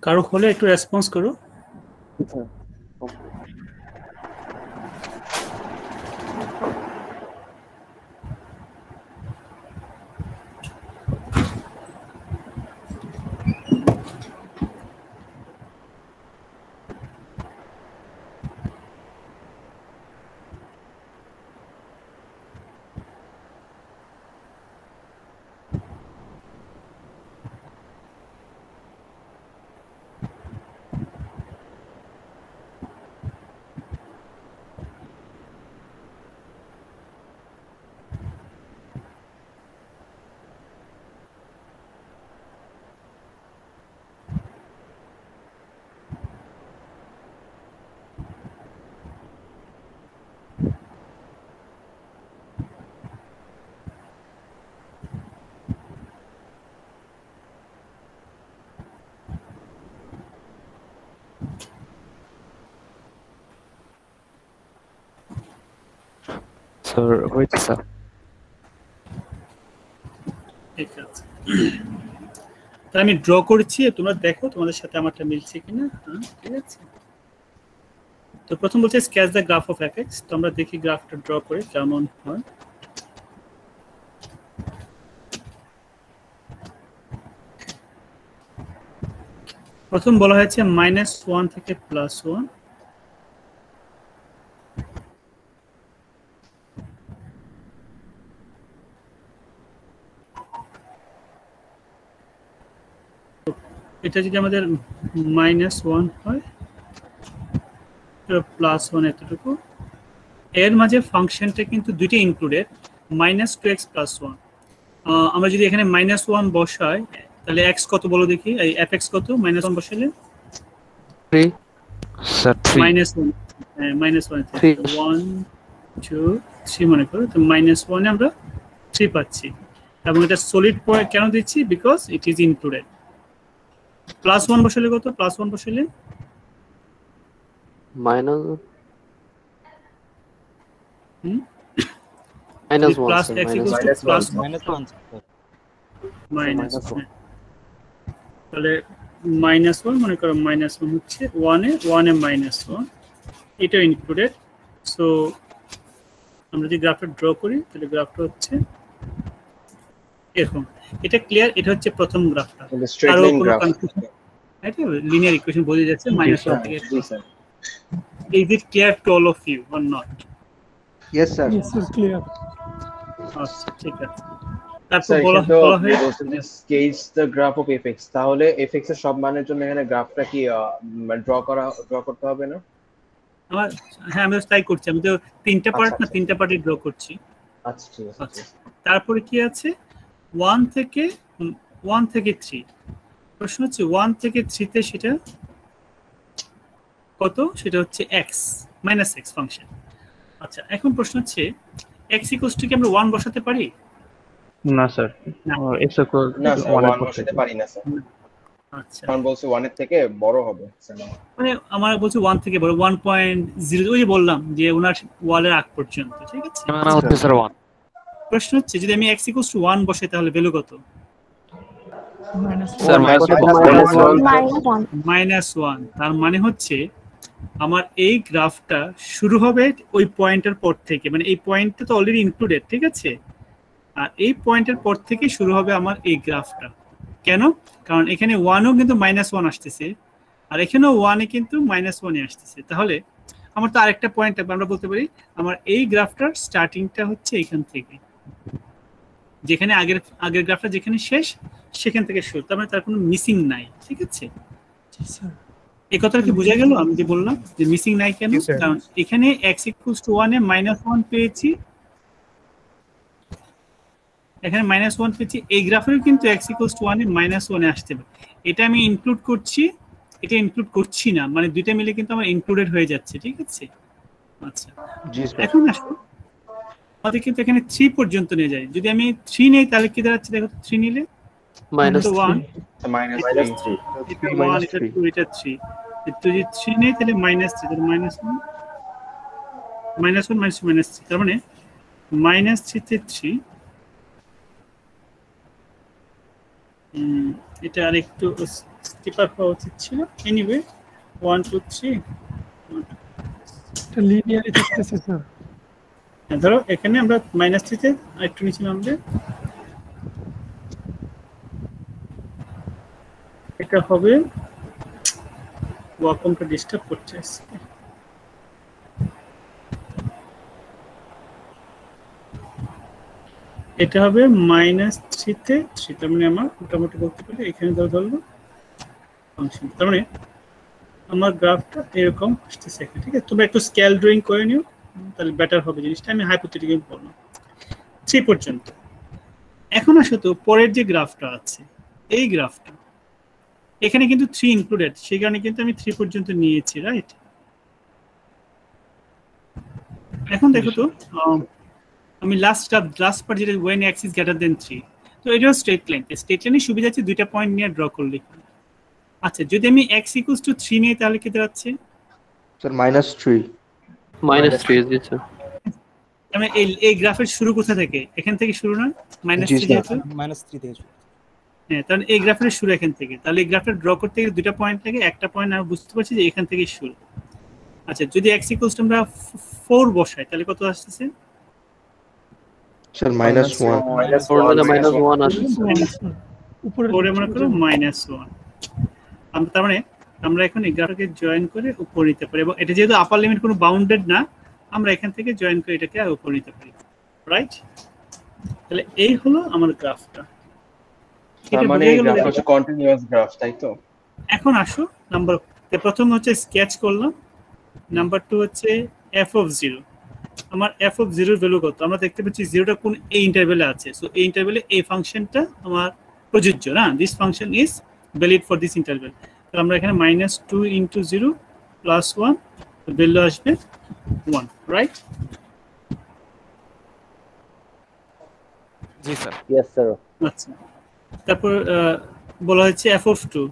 কারো হলে একটু রেসপন্স করো। স্যার হয়েছে স্যার। ঠিক আছে, তাহলে আমি ড্র করছি, তোমরা দেখো তোমাদের সাথে আমারটা মিলছে কিনা। হ্যাঁ ঠিক আছে। তো প্রথম বলছে sketch the graph of FX. তো আমরা দেখি গ্রাফটা ড্র করে কেমন হয়। প্রথম বলা হয়েছে -1 থেকে +1। এটা যদি আমাদের -1 হয়, +1 এতটুকু, এর মাঝে ফাংশনটা কিন্তু দুইটা ইনক্লুডেড -2x + 1। আমরা যদি এখানে -1 বসাই তাহলে x কত বলো দেখি, এই fx কত -1 বসালে 3 স্যার 3 -1, হ্যাঁ -1 থেকে 1 2 3 মনে করো, তো -1 এ আমরা 3 পাচ্ছি এবং এটা সলিড পয়েন্ট কেন দিচ্ছি, বিকজ ইট ইজ ইনক্লুডেড। +1 বসালে কত, +1 বসালে মাইনাস প্লাস x +1 তাহলে -1 মনে করো, -1 হচ্ছে 1 এ -1 এটা ইনক্লুডেড। সো আমরা যদি গ্রাফটা ড্র করি তাহলে গ্রাফটা হচ্ছে এরকম। এটা ক্লিয়ার, এটা হচ্ছে প্রথম গ্রাফটা। আর কোনো কনফিউশন, এটা লিনিয়ার ইকুয়েশন বোঝা যাচ্ছে -1 থেকে। Is it clear to all of you or not? Yes sir. Yes, it's clear. আচ্ছা ঠিক আছে। তারপর বলা হয় sketch the graph of fx, তাহলে fx এর সব মানের জন্য এখানে গ্রাফটা কি ড্র করতে হবে না? হ্যাঁ আমি ট্রাই করছি, আমি তো তিনটা পার্ট না, তিনটা পার্টে ড্র করছি। আচ্ছা ঠিক আছে। তারপরে কি আছে, 1 থেকে 3। প্রশ্ন হচ্ছে 1 থেকে 3 তে সেটা কত, সেটা হচ্ছে x -x ফাংশন। আচ্ছা এখন প্রশ্ন হচ্ছে x কি আমরা 1 বসাতে পারি? না স্যার, x না স্যার 1 বসাতে পারি না স্যার। আচ্ছা কারণ বলছে 1 এর থেকে বড় হবে স্যার, মানে আমার বলছে 1 থেকে বড় 1.0, ওই যে বললাম যে ওনার ওয়ালের আগ পর্যন্ত, ঠিক আছে না হচ্ছে স্যার 1। প্রশ্ন হচ্ছে যদি আমি x 1 বসাই তাহলে ভ্যালু কত? স্যার -1। তার মানে হচ্ছে আমার এই গ্রাফটা শুরু হবে ওই পয়েন্টের পর থেকে, মানে এই পয়েন্টটা তো অলরেডি ইনক্লুডেড, ঠিক আছে, আর এই পয়েন্টের পর থেকে শুরু হবে আমার এই গ্রাফটা। কেন? কারণ এখানে 1ও কিন্তু -1 আসতেছে, আর এখানেও 1 এ কিন্তু -1 আসতেছে। তাহলে আমার তো আরেকটা পয়েন্ট থাকবে, আমরা বলতে পারি আমার এই গ্রাফটার স্টার্টিংটা হচ্ছে এখান থেকে, যেখানে আগের গ্রাফটা যেখানে শেষ সেখান থেকে শুরু, তার মানে তার কোনো মিসিং নাই, ঠিক আছে। এই কথাটা কি বোঝা গেল আমি যে বললাম যে মিসিং নাই কেন? কারণ এখানে x = 1 এ -1 পেয়েছি, এখানে -1 পেয়েছি, এই গ্রাফেও কিন্তু x = 1 এ -1 এ আসতে পারে। এটা আমি ইনক্লুড করছি, এটা ইনক্লুড করছি না, মানে দুইটা মিলে কিন্তু আমার ইনক্লুডেড হয়ে যাচ্ছে, ঠিক আছে। আচ্ছা এখন আসো আমাদের কিন্তু এখানে 3 পর্যন্ত নিয়ে যায়, যদি আমি 3 নেই তাহলে কি দাঁড়াচ্ছে দেখো, 3 নিলে -1 এটা 3, যদি 3 নেই তাহলে -3, তাহলে -1 -3, তার মানে -3 তে 3। এটা আর একটু স্টিপার হওয়া উচিত ছিল। এনিওয়ে 1 2 3 এটা লিনিয়ারই থাকতেছে স্যার। ধরো এখানে আমরা -3 তে একটু নিচে নামলে এটা হবে, ওয়াকমটা ডিস্টার্ব করছে, এটা হবে -3 তে 3, তার মানে আমার মোটামুটি বলতে পারি এখানে ধরলো ফাংশন, তার মানে আমার গ্রাফটা এরকম আসতেছে, ঠিক আছে। তোমরা একটু স্কেল ড্রয়িং করে নিও, তাহলে বেটার হবে জিনিসটা। আমি হাইপোথেটিক্যালি বললাম 3 পর্যন্ত। এখন আসো তো পরের যে গ্রাফটা আছে, এই গ্রাফটা এখানে কিন্তু 3 ইনক্লুডেড, সেই কারণে কিন্তু আমি 3 পর্যন্ত নিয়েছি, রাইট। এখন দেখো তো আমি লাস্ট পার্ট যেটা when x is greater than 3, তো এটাও স্ট্রেট লাইন। স্ট্রেট লাইনের সুবিধা আছে দুইটা পয়েন্ট নিয়ে ড্র করলে। আচ্ছা যদি আমি x = 3 নিই তাহলে কি দাঁড়াচ্ছে স্যার -3 জি স্যার। মানে এই গ্রাফের শুরু কোথা থেকে? এখান থেকে শুরু না, -3 যেহেতু -3 থেকে শুরু। হ্যাঁ, তাহলে এই গ্রাফের শুরু এখান থেকে। তাহলে এই গ্রাফটা ড্র করতে গেলে দুইটা পয়েন্ট লাগে, একটা পয়েন্ট আমি বুঝতে পারছি যে এখান থেকে শুরু। আচ্ছা যদি x = আমরা 4 বসাই তাহলে কত আসছে স্যার -1 -1 আসছে উপরে মনে করো -1। তার মানে আমরা এখন এই গ্রাফটাকে জয়েন করে উপর নিতে পারি, এবং এটা যেহেতু আপার লিমিট কোনো বাউন্ডেড না, আমরা এখান থেকে জয়েন করে এটাকে উপর নিতে পারি, রাইট। তাহলে এই হলো আমার গ্রাফটা, মানে এই গ্রাফ হচ্ছে কন্টিনিউয়াস গ্রাফ, তাই তো। এখন আসো নাম্বার প্রথম হচ্ছে স্কেচ করলাম, নাম্বার 2 হচ্ছে f of 0। আমার f of 0 এর ভ্যালু কত? আমরা দেখতে পাচ্ছি 0টা কোন এই ইন্টারভ্যালে আছে, সো এই ইন্টারভ্যালে এই ফাংশনটা আমার প্রযোজ্য না, this function is valid for this interval. তাহলে আমরা এখানে -2 * 0 + 1 ভ্যালু আসবে 1, রাইট? জি স্যার। Yes sir. আচ্ছা, তারপর বলা হচ্ছে f of 2।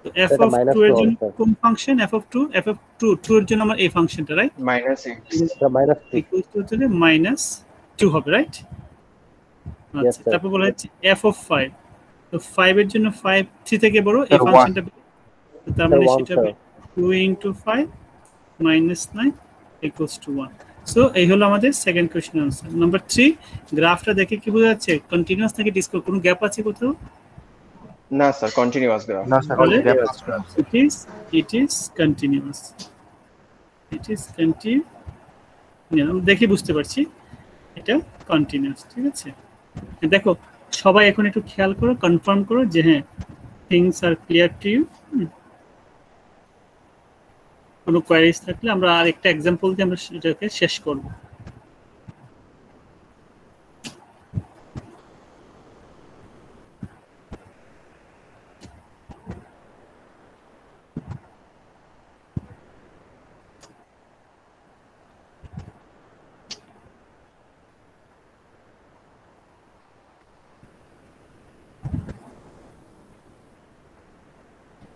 তো f সেটা of 2 এর জন্য কোন ফাংশন? f of 2 2 এর জন্য আমার এই ফাংশনটা, রাইট? -x এটা -3 ইকুয়াল টু হচ্ছে -2 হবে, রাইট? আচ্ছা, তারপর বলা হচ্ছে f of 5। তো 5 এর জন্য 5 3 থেকে বড়, এই ফাংশনটা, তো তার মানে সেটা হবে 2 * 5 - 9 = 1। সো এই হলো আমাদের সেকেন্ড কোশ্চেন আনসার। নাম্বার 3, গ্রাফটা দেখে কি বোঝা যাচ্ছে? কন্টিনিউয়াস নাকি ডিসক্রিট? কোনো গ্যাপ আছে কোথাও? না স্যার, কন্টিনিউয়াস গ্রাফ। না sir, it is continuous, it is continuous। দেখে বুঝতে পারছি এটা কন্টিনিউয়াস, ঠিক আছে? দেখো সবাই এখন একটু খেয়াল করো, কনফার্ম করো যে হ্যাঁ things are clear to you. কোনো কোয়ারিজ থাকলে আমরা আরেকটা এক্সাম্পল দিয়ে আমরা এটাকে শেষ করব।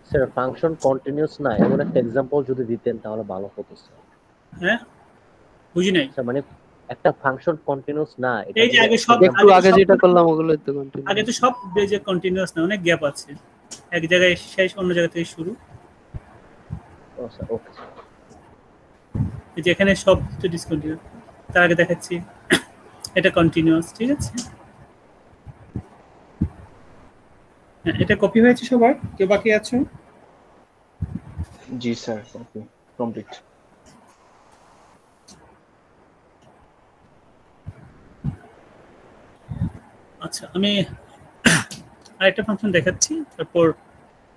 স্যার ফাংশন কন্টিনিউয়াস না এমন একটা एग्जांपल যদি দিতেন তাহলে ভালো হতো স্যার। হ্যাঁ, বুঝি নাই স্যার মানে একটা ফাংশন কন্টিনিউয়াস না, এটা এই যে আগে সব একটু আগে যেটা করলাম ওগুলো তো কন্টিনিউ। আগে তো সব বেজে কন্টিনিউয়াস না, অনেক গ্যাপ আছে, এক জায়গায় শেষ অন্য জায়গা থেকে শুরু। ও স্যার ওকে। এই যে এখানে সব তো ডিসকন্টিনিউয়াস, তার আগে দেখাচ্ছি এটা কন্টিনিউয়াস, ঠিক আছে? হ্যাঁ, এটা কপি হয়েছে সবার? কেউ বাকি আছো? জি স্যার, ওকে কমপ্লিট। আচ্ছা, আমি আরেকটা ফাংশন দেখাচ্ছি, তারপর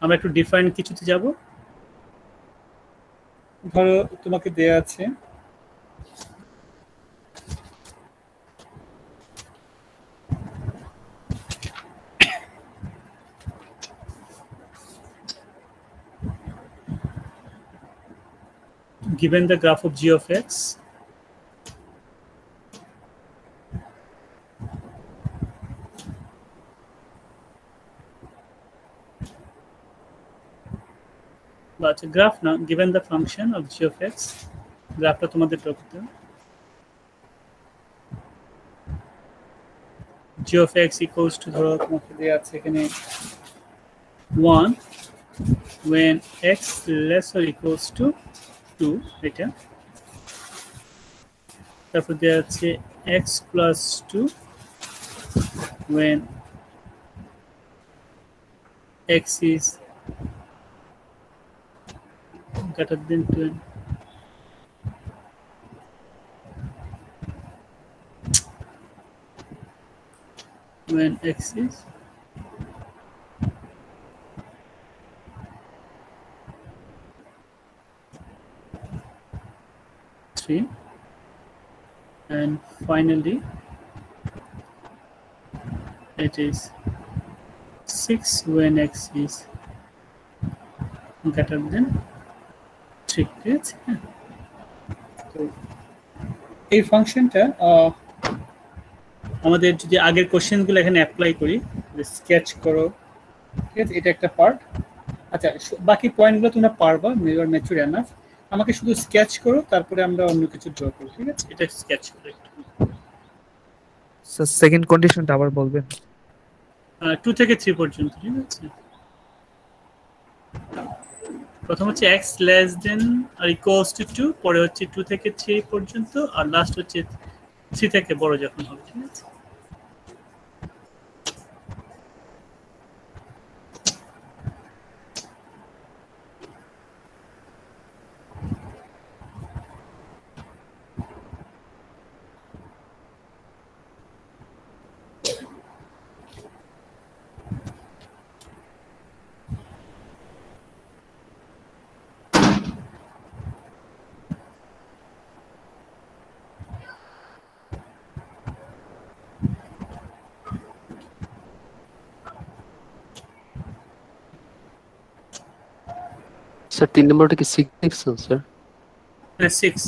আমরা একটু ডিফাইন কিছুতে যাব। ধরো তোমাকে দেয়া আছে given the graph of g of x, but graph now given the function of g of x, গ্রাফটা তোমাদের ড্র করতে হবে। g of x equals to, ধরো তোমাকে দেয়া আছে এখানে 1 when x less or equals to 2, এটা। তারপর দেয়া আছে x plus 2 when x is greater than 2. When x is three, and finally it is 6 when x is greater than 3, ঠিক আছে? তো এই ফাংশনটা আমাদের যদি আগের কোশ্চেনগুলো এখানে অ্যাপ্লাই করি, স্কেচ করো, ঠিক আছে? এটা একটা পার্ট। আচ্ছা, বাকি পয়েন্টগুলো তোমরা পারবা, ইউর ম্যাচুর এনাফ। আমাকে শুধু স্কেচ করো, তারপরে আমরা অন্য কিছু ড্র করব, ঠিক আছে? এটা স্কেচ করো একটু। স্যার সেকেন্ড কন্ডিশনটা আবার বলবেন? 2 থেকে 3 পর্যন্ত, ঠিক আছে? প্রথম হচ্ছে x less than or equals to 2, পরে হচ্ছে 2 থেকে 3 পর্যন্ত, আর লাস্ট হচ্ছে 3 থেকে বড় যখন হবে, ঠিক আছে? স্যার 3 নম্বরটা কি 6 দেখছেন স্যার? 6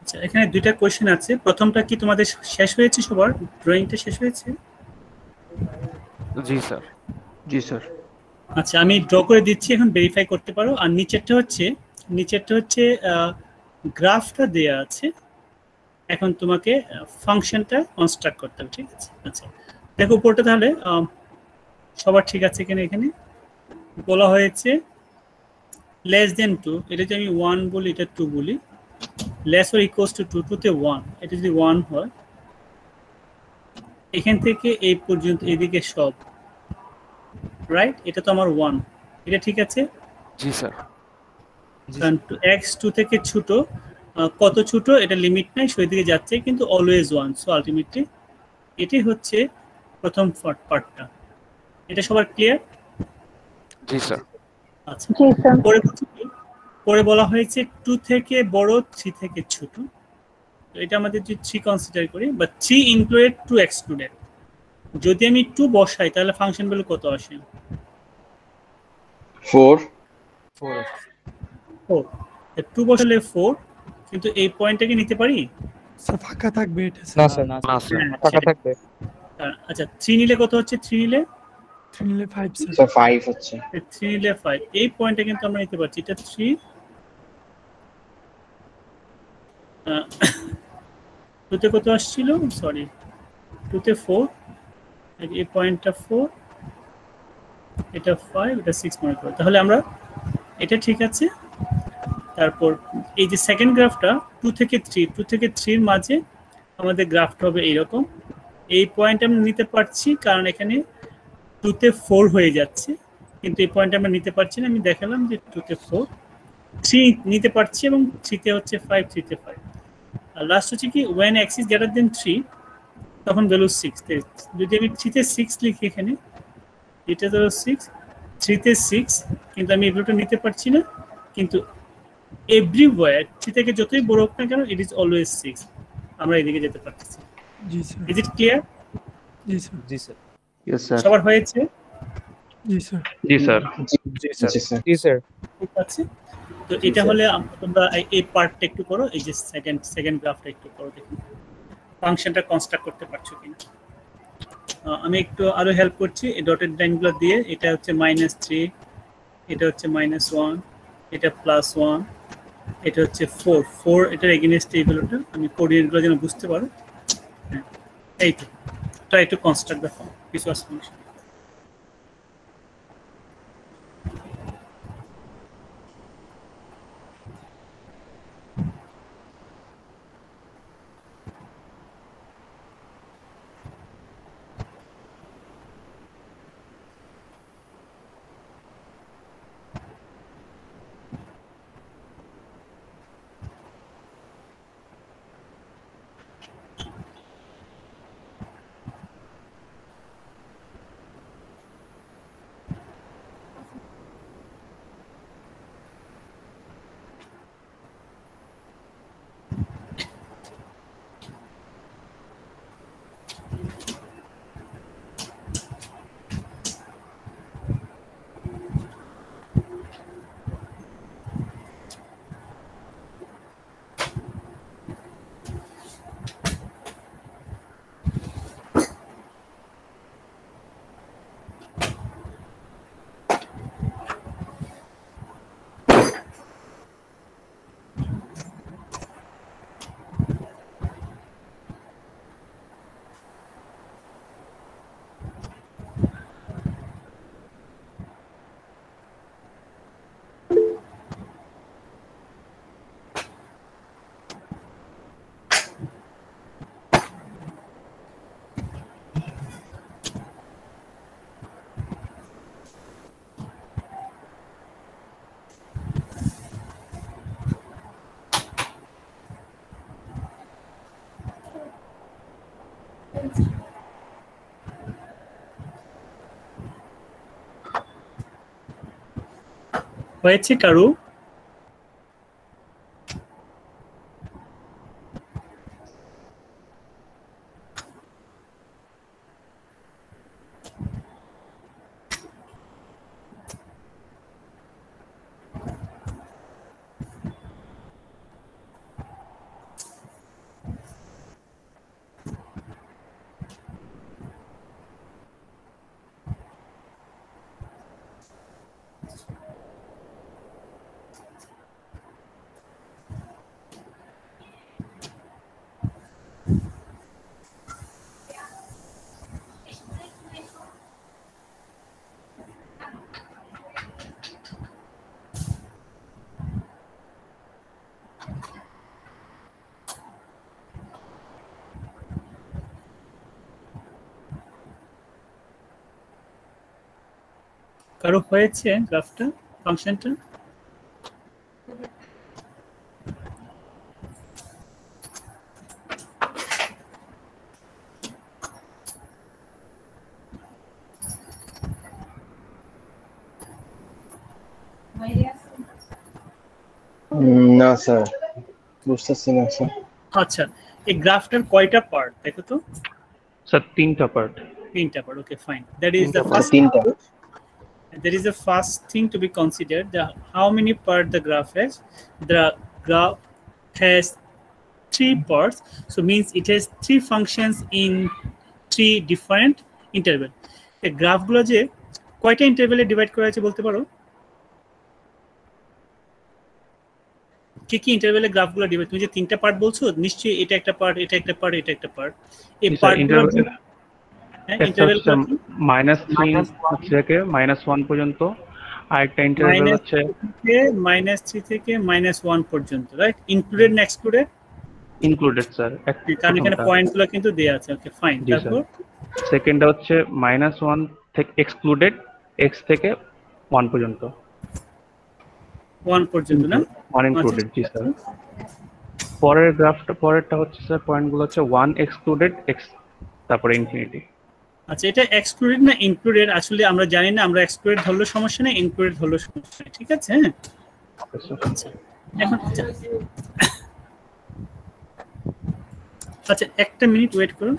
আচ্ছা, এখানে দুইটা কোশ্চেন আছে। প্রথমটা কি তোমাদের শেষ হয়েছে? সবার ড্রয়িংটা শেষ হয়েছে? জি স্যার। জি স্যার। আচ্ছা, আমি ড্র করে দিচ্ছি, এখন ভেরিফাই করতে পারো। আর নিচেরটা হচ্ছে গ্রাফটা দেয়া আছে, এখন তোমাকে ফাংশনটা কনস্ট্রাক্ট করতে হবে, ঠিক আছে? আচ্ছা, দেখো উপরটা তাহলে সবার ঠিক আছে কিনা। এখানে বলা হয়েছে লেস দেন 2, এটা যদি আমি 1 বলি, এটা 2 বলি, লেস অর ইকুয়ালস টু 2, 2 তে 1, এটা যদি 1 হয়, এখান থেকে এই পর্যন্ত এদিকে সব রাইট, এটা তো আমার 1, এটা ঠিক আছে? জি স্যার। কারণ x 2 থেকে ছোট, কত ছোট এটা লিমিট নাই, সেই দিকে যাচ্ছে, কিন্তু অলওয়েজ 1। সো আলটিমেটলি এটাই হচ্ছে প্রথম পার্টটা। এটা সবার ক্লিয়ার? জি স্যার। আচ্ছা, জি স্যার। পরে বলা হয়েছে 2 থেকে বড়, 3 থেকে ছোট। তো এটা আমাদের যদি 3 কনসিডার করি, বা 3 ইনক্লুডেড 2 এক্সক্লুডেড, যদি আমি 2 বসাই তাহলে ফাংশন ভ্যালু কত আসে? 4 2 বসালে 4, কিন্তু এই পয়েন্টটাকে নিতে পারি? স্যার ফাঁকা থাকবে এটা না স্যার, না স্যার, ফাঁকা থাকবে। আচ্ছা, 3 নিলে কত হচ্ছে? 3 নিলে 5 স্যার 5 হচ্ছে। 3 নিলে 5, এই পয়েন্টটা কিন্তু আমরা নিতে পারছি। এটা 3, 2 তে কত আসছিল? সরি, 2 তে 4, এই পয়েন্টটা 4, এটা 5, এটা 6 মনে করো। তাহলে আমরা এটা ঠিক আছে। তারপর এই যে সেকেন্ড গ্রাফটা 2 থেকে 3 এর মাঝে আমাদের গ্রাফটা হবে এইরকম। এই পয়েন্ট আমরা নিতে পারছি কারণ এখানে 2 তে 4 হয়ে যাচ্ছে, কিন্তু এই পয়েন্ট আমরা নিতে পারছি না। আমি দেখালাম যে 2 তে 4, 3 নিতে পারছি, এবং 3 তে হচ্ছে 5, 3 তে 5। আর লাস্ট হচ্ছে কি when x is greater than 3, তখন ভ্যালু 6। যদি আমি 3 তে 6 লিখি, এখানে এটা ধরো 6, 3 তে 6, কিন্তু আমি এই ভ্যালুটা নিতে পারছি না। কিন্তু এভরিওয়্যার 3 থেকে যতই বড় হোক না কেন, ইট ইজ অলওয়েজ 6, আমরা এদিকে যেতে পারতেছি। জি স্যার। Is it clear? জি স্যার। জি স্যার। Yes sir. সবার হয়েছে? জি স্যার। জি স্যার। জি স্যার। জি স্যার। ঠিক আছে। তো এটা হলে তোমরা এই পার্টটা একটু করো, এই যে সেকেন্ড গ্রাফটা একটু করো, দেখুন ফাংশনটা কনস্ট্রাক্ট করতে পারছো কিনা। আমি একটু আরো হেল্প করছি এই ডটেড লাইনগুলো দিয়ে। এটা হচ্ছে -3, এটা হচ্ছে -1, এটা +1, এটা হচ্ছে 4, এটার এগেইনস্ট এই ভ্যালুটা। আমি কোঅর্ডিনেটগুলো যেন বুঝতে পারো। এই তো try to construct the piecewise function. হয়েছে কারো? কারো হয়েছে গ্রাফটা, ফাংশনটা? না স্যার, বুঝতেছি না স্যার। আচ্ছা, এই গ্রাফটার কয়টা পার্ট দেখো তো? স্যার তিনটা পার্ট। তিনটা part, okay fine. That is the first তিনটা। There is the first thing to be considered, the how many parts the graph has. The graph has 3 parts, so means it has 3 functions in 3 different interval. এই গ্রাফগুলো যে কয়টা ইন্টারভ্যালে ডিভাইড করা আছে বলতে পারো? কি কি ইন্টারভ্যালে গ্রাফগুলো ডিভাইড? তুমি যে 3টা পার্ট বলছো, নিশ্চয়ই এটা একটা পার্ট, এটা একটা পার্ট, এটা একটা পার্ট। এই পার্টগুলো ইন্টারভ্যাল -3 থেকে -1 পর্যন্ত, আরেকটা ইন্টারভ্যাল হচ্ছে -3 থেকে -1 পর্যন্ত, রাইট? ইনক্লুডেড না এক্সক্লুডেড? ইনক্লুডেড স্যার, কারণ এখানে পয়েন্টগুলো কিন্তু দেয়া আছে। Okay fine. তারপর সেকেন্ডটা হচ্ছে -1 থেকে এক্সক্লুডেড x থেকে 1 পর্যন্ত। 1 পর্যন্ত না? 1 ইনক্লুডেড, জি স্যার। পরের গ্রাফটা, পরেরটা হচ্ছে স্যার পয়েন্টগুলো হচ্ছে 1 এক্সক্লুডেড x, তারপরে ইনফিনিটি। আচ্ছা, এটা এক্সক্লুডেড না ইনক্লুডেড আসলে আমরা জানি না। আমরা এক্সক্লুডেড ধরলে সমস্যা নেই, ইনক্লুডেড ধরলে সমস্যা নেই, ঠিক আছে? হ্যাঁ, আচ্ছা এখন আচ্ছা একটা মিনিট ওয়েট করুন।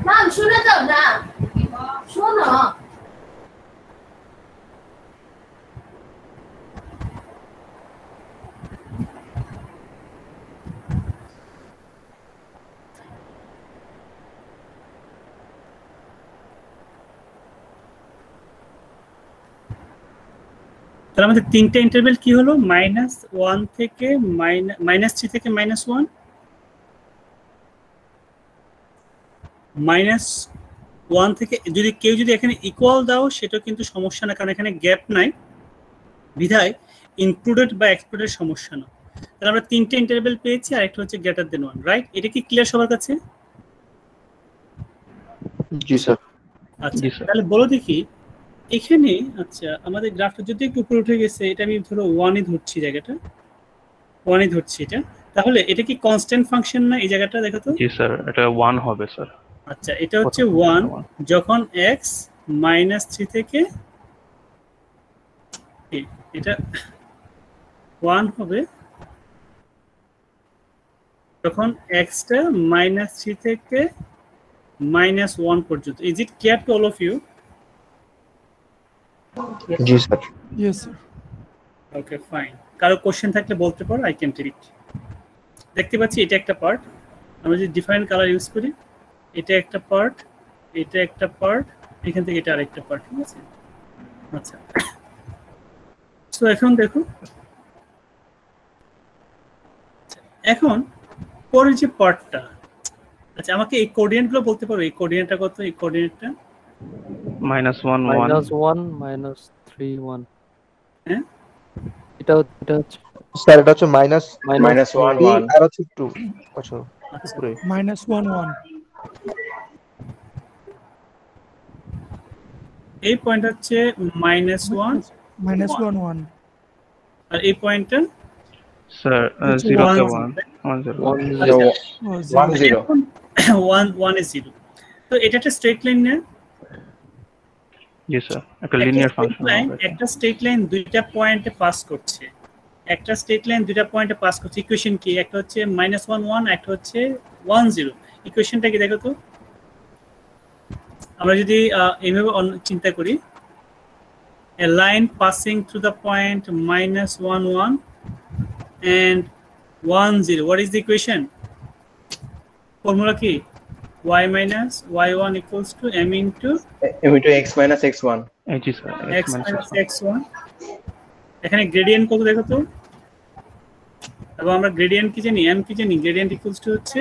ম্যাম শুনে যাও না, শোনো। তাহলে আমাদের 3টা ইন্টারভ্যাল কি হলো? -1 থেকে -3 থেকে -1, -1 থেকে যদি কেউ যদি এখানে ইকুয়াল দাও সেটা কিন্তু সমস্যা না, কারণ এখানে গ্যাপ নাই, বিধায় ইনক্লুডেড বা এক্সক্লুডেড সমস্যা না। তাহলে আমরা 3টা ইন্টারভ্যাল পেয়েছি, আর একটা হচ্ছে গ্রেটার দেন 1, রাইট? এটা কি ক্লিয়ার সবার কাছে? জি স্যার। আচ্ছা, তাহলে বলো দেখি এখানে, আচ্ছা আমাদের গ্রাফটা যদি একটু উপরে উঠে গেছে, এটা আমি ধরো 1 ধরছি, জায়গাটা 1 ধরছি এটা, তাহলে এটা কি কনস্ট্যান্ট ফাংশন না এই জায়গাটা? দেখো তো। জি স্যার, এটা 1 হবে স্যার। আচ্ছা, এটা হচ্ছে 1 যখন x -3 থেকে, এটা 1 হবে যখন x টা -3 থেকে -1 পর্যন্ত। Is it clear to all of you? জি sir. Yes sir. Okay fine. কারো কোশ্চেন থাকলে বলতে পারো, আই ক্যান টেক ইট। দেখতে পাচ্ছি এটা একটা পার্ট, আমরা যদি ডিফারেন্ট কালার ইউজ করি, এটা একটা পার্ট, এটা একটা পার্ট, এখান থেকে এটা আরেকটা পার্ট, ঠিক আছে? আচ্ছা, সো এখন দেখো, এখন পরের যে পার্টটা, আচ্ছা আমাকে এই কোঅর্ডিনেট গুলো বলতে পারো, এই কোঅর্ডিনেটটা কত? এই কোঅর্ডিনেটটা -1 -1 -3 1 হ্যাঁ, এটা হচ্ছে স্যার এটা হচ্ছে মাইনাস -1 1 আর হচ্ছে 2 আচ্ছা উপরে -1 1 এই পয়েন্ট হচ্ছে -1 -1 1 আর এই পয়েন্টটা স্যার 0 তে 1 1 0 1 is 0। তো এটা একটা স্ট্রেট লাইন না? জি স্যার, একটা লিনিয়ার ফাংশন। একটা স্ট্রেট লাইন দুইটা পয়েন্টে পাস করছে, একটা স্ট্রেট লাইন দুইটা পয়েন্টে পাস করছে। ইকুয়েশন কি? একটা হচ্ছে -1 1, একটা হচ্ছে 1 0। ইকুয়েশনটা কি দেখো তো? আমরা যদি এইভাবে চিন্তা করি, a line passing through the point -1 1 and 1 0, what is the equation? Formula কি? y minus y1 equals to m into x minus x1 G sir, x minus x1। এখানে গ্রেডিয়েন্ট কত দেখো তো? এবং আমরা গ্রেডিয়েন্ট কি জানি? m কি জানি? গ্রেডিয়েন্ট ইকুয়ালস টু হচ্ছে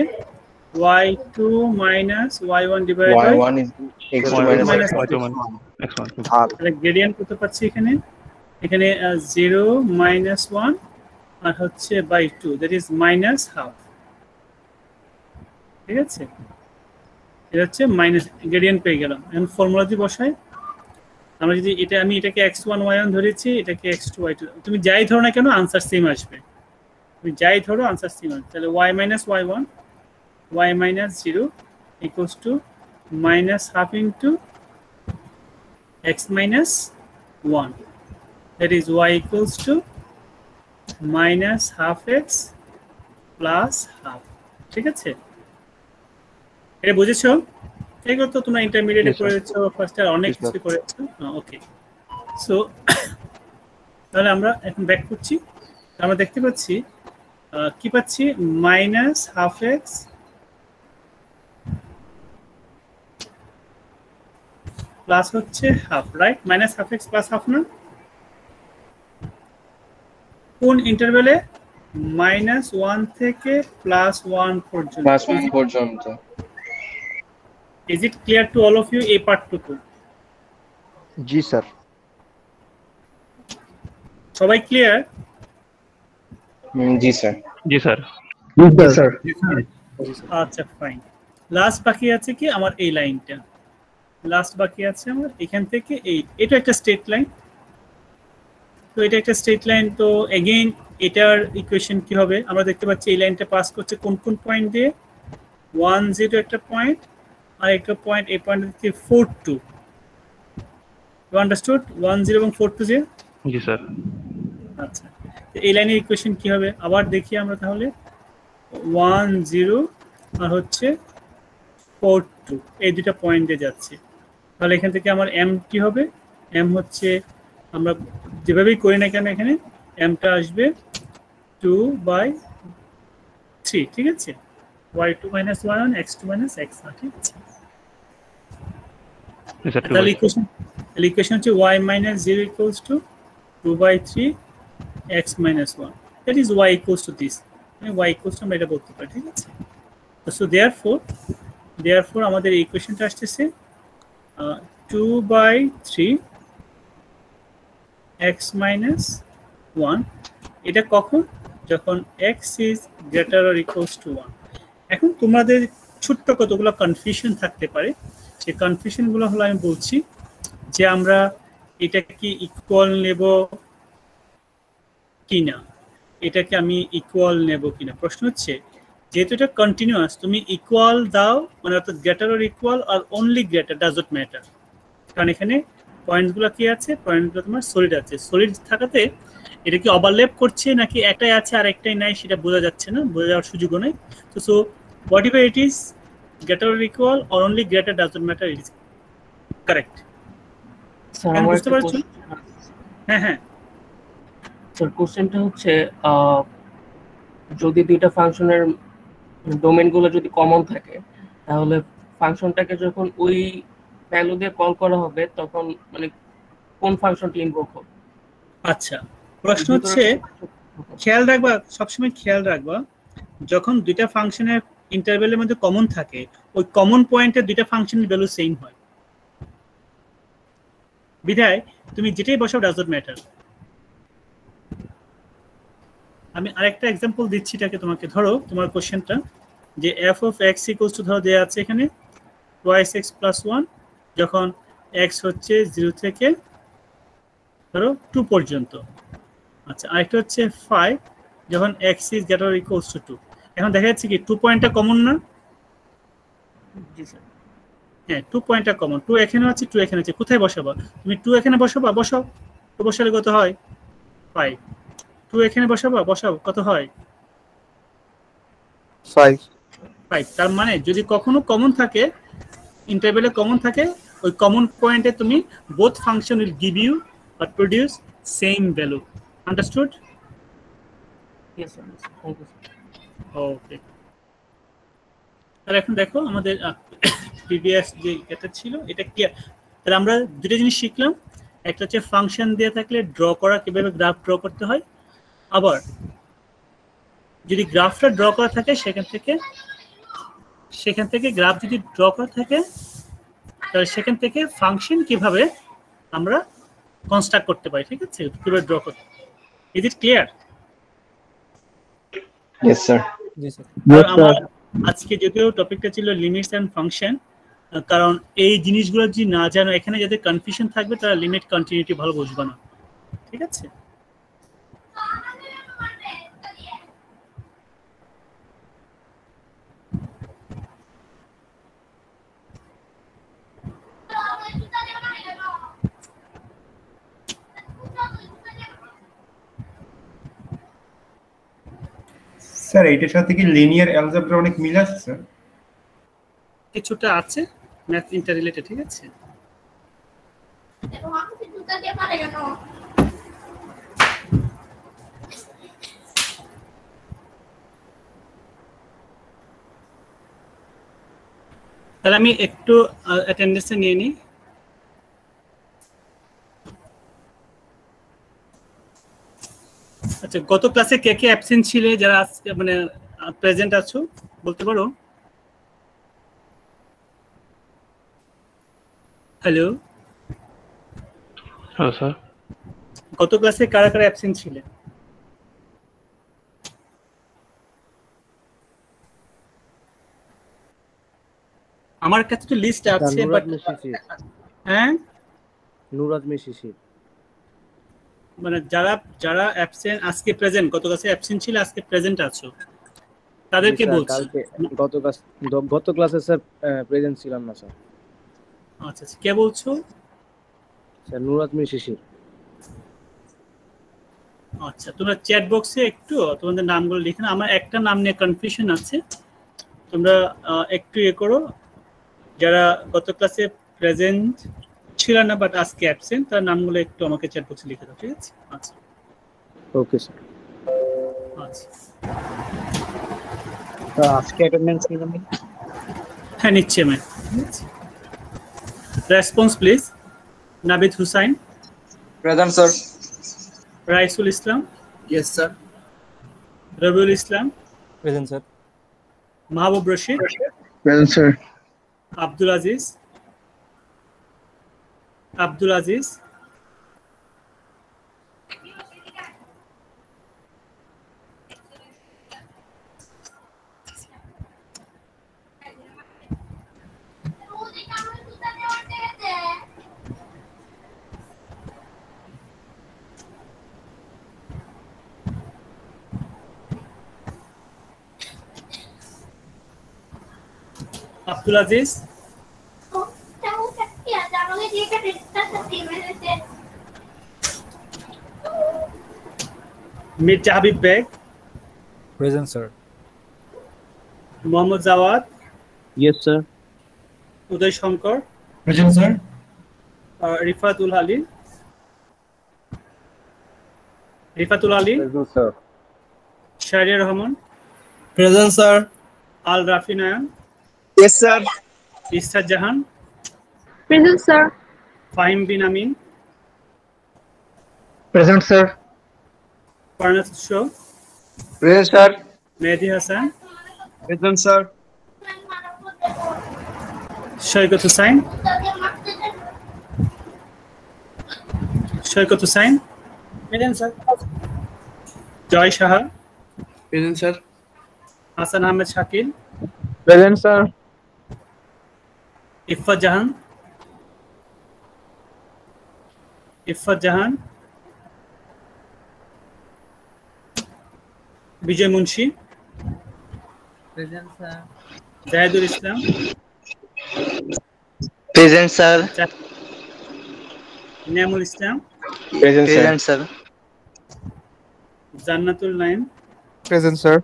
y2 minus y1 divided by y1 is x2 minus x1। তাহলে গ্রেডিয়েন্ট কত পাচ্ছি এখানে? এখানে 0 -1 আর হচ্ছে বাই 2, দ্যাট ইজ -1/2। ঠিক আছে, এটা হচ্ছে মাইনাস গ্রেডিয়েন্ট পেয়ে গেলাম। এখন ফর্মুলা দিয়ে বসাই, আমরা যদি এটা, আমি এটাকে x1 y1 ধরেছি, এটাকে x2 y2, তুমি যাই ধরো না কেন আনসার সেম আসবে। তুমি যাই ধরো আনসার সেম আসবে। তাহলে y minus y1 y minus 0 equals to -1/2 into x minus 1, that is y equals to -1/2x plus half। ঠিক আছে, এটা বুঝেছো? এগুলো তো তোমরা ইন্টারমিডিয়েটে করেছো, ফার্স্ট ইয়ার অনেক কিছু করেছো। ওকে, সো তাহলে আমরা এখন ব্যাক করছি। আমরা দেখতে পাচ্ছি কি পাচ্ছি? -1/2x প্লাস হচ্ছে half, right? -1/2x plus half না? কোন ইন্টারভ্যালে? -1 থেকে +1 পর্যন্ত। Is it clear to all of you এই পার্টটুকু? জি স্যার। সবাই ক্লিয়ার? জি স্যার। জি স্যার। জি স্যার। আচ্ছা ফাইন। লাস্ট বাকি আছে কি আমার এই লাইনটা, লাস্ট বাকি আছে আমার এখান থেকে এই, এটা একটা স্ট্রেট লাইন। তো এটা একটা স্ট্রেট লাইন, তো এগেইন এটার ইকুয়েশন কি হবে? আমরা দেখতে পাচ্ছি এই লাইনটা পাস করছে কোন কোন পয়েন্ট দিয়ে? 1 0 একটা পয়েন্ট, আর একটা পয়েন্ট, এই পয়েন্ট হচ্ছে 4 2। ইউ আন্ডারস্টুড 1 0 এবং 4 2 যে? জি স্যার। আচ্ছা, এই লাইনের ইকুয়েশন কি হবে আবার দেখি আমরা তাহলে। 1 0 আর হচ্ছে 4 2, এই দুটো পয়েন্ট দিয়ে যাচ্ছে। তাহলে এখান থেকে আমার m কি হবে? m হচ্ছে আমরা যেভাবেই করি না কেন এখানে mটা আসবে 2/3। ঠিক আছে, y2 minus y1 x2 minus x1। ঠিক আছে, তাহলে ইকুয়েশন হচ্ছে y minus 0 equals to 2/3 x minus 1, that is y equals to this, y equals to আমরা এটা বলতে পারি। ঠিক আছে, so therefore আমাদের এই ইকুয়েশনটা আসছে 2/3 x minus 1। এটা কখন? যখন x is greater or equals to 1। এখন তোমাদের ছোট্ট কতগুলো কনফিউশন থাকতে পারে, সেই কনফিউশনগুলো হলো আমি বলছি যে আমরা এটা কি ইকুয়াল নেব কিনা, এটাকে আমি ইকুয়াল নেব কিনা। প্রশ্ন হচ্ছে যেহেতু এটা কন্টিনিউয়াস, তুমি ইকুয়াল দাও মানে অর্থাৎ গ্রেটার অর ইকুয়াল আর only greater, does not matter. কারণ এখানে পয়েন্টগুলো কি আছে? পয়েন্টগুলো তোমার সলিড আছে। সলিড থাকাতে এটা কি ওভারল্যাপ করছে নাকি একটাই আছে আর একটাই নাই সেটা বোঝা যাচ্ছে না, বোঝা যাওয়ার সুযোগও নেই। তো so what ever it is, greater or equal or only greater, does not matter, it is correct. বুঝতে পারছো? হ্যাঁ হ্যাঁ স্যার, কোশ্চেনটা হচ্ছে যদি দুইটা ফাংশনের ডোমেইনগুলো যদি কমন থাকে তাহলে ফাংশনটাকে যখন ওই ভ্যালু দিয়ে কল করা হবে তখন মানে কোন ফাংশনটি ইনভোক হবে? আচ্ছা, প্রশ্ন হচ্ছে খেয়াল রাখবা, সবসময় খেয়াল রাখবা যখন দুইটা ফাংশনের ইন্টারভ্যালের মধ্যে কমন থাকে ওই কমন পয়েন্টে দুইটা ফাংশনের ভ্যালু সেম হয়, বিধায় তুমি যেটাই বসাও ডাজ নট ম্যাটার। আমি আরেকটা एग्जांपल দিচ্ছি, এটাকে তোমাকে ধরো তোমার কোশ্চেনটা যে f of x = ধরো দেয়া আছে এখানে twice x plus 1 যখন x হচ্ছে 0 থেকে ধরো 2 পর্যন্ত। আচ্ছা, আরেকটা হচ্ছে 5 যখন x is greater or equals to 2। এখন দেখা যাচ্ছে কি 2 পয়েন্টটা কমন না? জি স্যার, হ্যাঁ 2 পয়েন্টটা কমন। 2 এখানে আছে, 2 এখানে আছে, কোথায় বসাবা তুমি? 2 এখানে বসাবা, বসাও, তো বসালে কত হয়? 5। 2 এখানে বসাবা, বসাও, কত হয়? 5। তার মানে যদি কখনো কমন থাকে, ইন্টারভ্যালে কমন থাকে, ওই কমন পয়েন্টে তুমি both function will give you or produce same value. Understood? Yes sir. Thank you sir. Okay. আর এখন দেখো আমাদের প্রিভিয়াস যে এটা ছিল এটা কি, তাহলে আমরা দুটো জিনিস শিখলাম। একটা হচ্ছে ফাংশন দেয়া থাকলে ড্র করা, কিভাবে গ্রাফ ড্র করতে হয়, আবার যদি গ্রাফটা ড্র করা থাকে সেখান থেকে গ্রাফ যদি ড্র করা থাকে তাহলে সেখান থেকে ফাংশন কিভাবে আমরা কনস্ট্রাক্ট করতে পারি, ঠিক আছে, কিভাবে ড্র করতে। Is it clear? Yes sir. জি স্যার। আমার আজকে যদিও টপিকটা ছিল লিমিটস এন্ড ফাংশন, কারণ এই জিনিসগুলো যদি না জানো এখানে যাদের কনফিউশন থাকবে তারা লিমিট কন্টিনিউটি ভালো বুঝবে না, ঠিক আছে। স্যার এইটার সাথে কি লিনিয়ার অ্যালজেব্রা অনেক মিল আছে স্যার? কিছুটা আছে, ম্যাথ ইন্টার রিলেটেড, ঠিক আছে। তাহলে আমি একটু অ্যাটেন্ডেন্সে নিয়ে নিই। আচ্ছা, গত ক্লাসে কে কে অ্যাবসেন্ট ছিলে, যারা মানে প্রেজেন্ট আছো বলতে পারো? Hello hello sir. গত ক্লাসে কারা কারা অ্যাবসেন্ট ছিলে? আমার কাছে তো লিস্ট আছে, বাট হ্যাঁ নুরাজ মিশিশি মানে যারা অ্যাবসেন্ট আজকে প্রেজেন্ট, গত ক্লাসে অ্যাবসেন্ট ছিল আজকে প্রেজেন্ট আছো তাদেরকে বলছি। গত ক্লাসে স্যার প্রেজেন্ট ছিলাম না স্যার। আচ্ছা, কে বলছো? স্যার নুরাজ মিশিশি। আচ্ছা, তোমরা চ্যাট বক্সে একটু তোমাদের নামগুলো লিখে নাও। আমার একটা নাম নিয়ে কনফিউশন আছে, তোমরা একটু করো। যারা গত ক্লাসে প্রেজেন্ট ছিল না বাট আজকে অ্যাবসেন্ট, তার নামগুলো একটু আমাকে চ্যাট বক্সে লিখে দাও, ঠিক আছে? আচ্ছা ওকে স্যার। আচ্ছা তো আজকে অ্যাটেন্ডেন্স নিলাম। হ্যাঁ নিচ্ছি আমি। Response please. Nabid Hussain present sir. Raisul Islam yes sir. Rabiul Islam present sir. Mahbub Rashid present sir. Abdul Aziz Abdul Aziz Mirza Habib Baig present sir. Mohammad Jawad yes sir. Uday Shankar present sir. Rifatul Ali present sir. Shahriar Rahman present sir. Al Rafi Nayan. Yes, sir. Israt Jahan. Present sir. Fahim Bin Amin. Present sir. Farnas Sho. Present, sir. Mehedi Hasan. Present, sir. Saikat Hussain. Saikat Hussain. Present, sir. Joy Saha. Present, sir. Hasan Ahmed Shakil. Present, sir. Iffat Jahan. Iffat Jahan. Bijoy Munshi. Present, sir. Zahidul Islam. Present, sir. Niamul Islam. Present, sir. Jannatul Naim. Present, sir.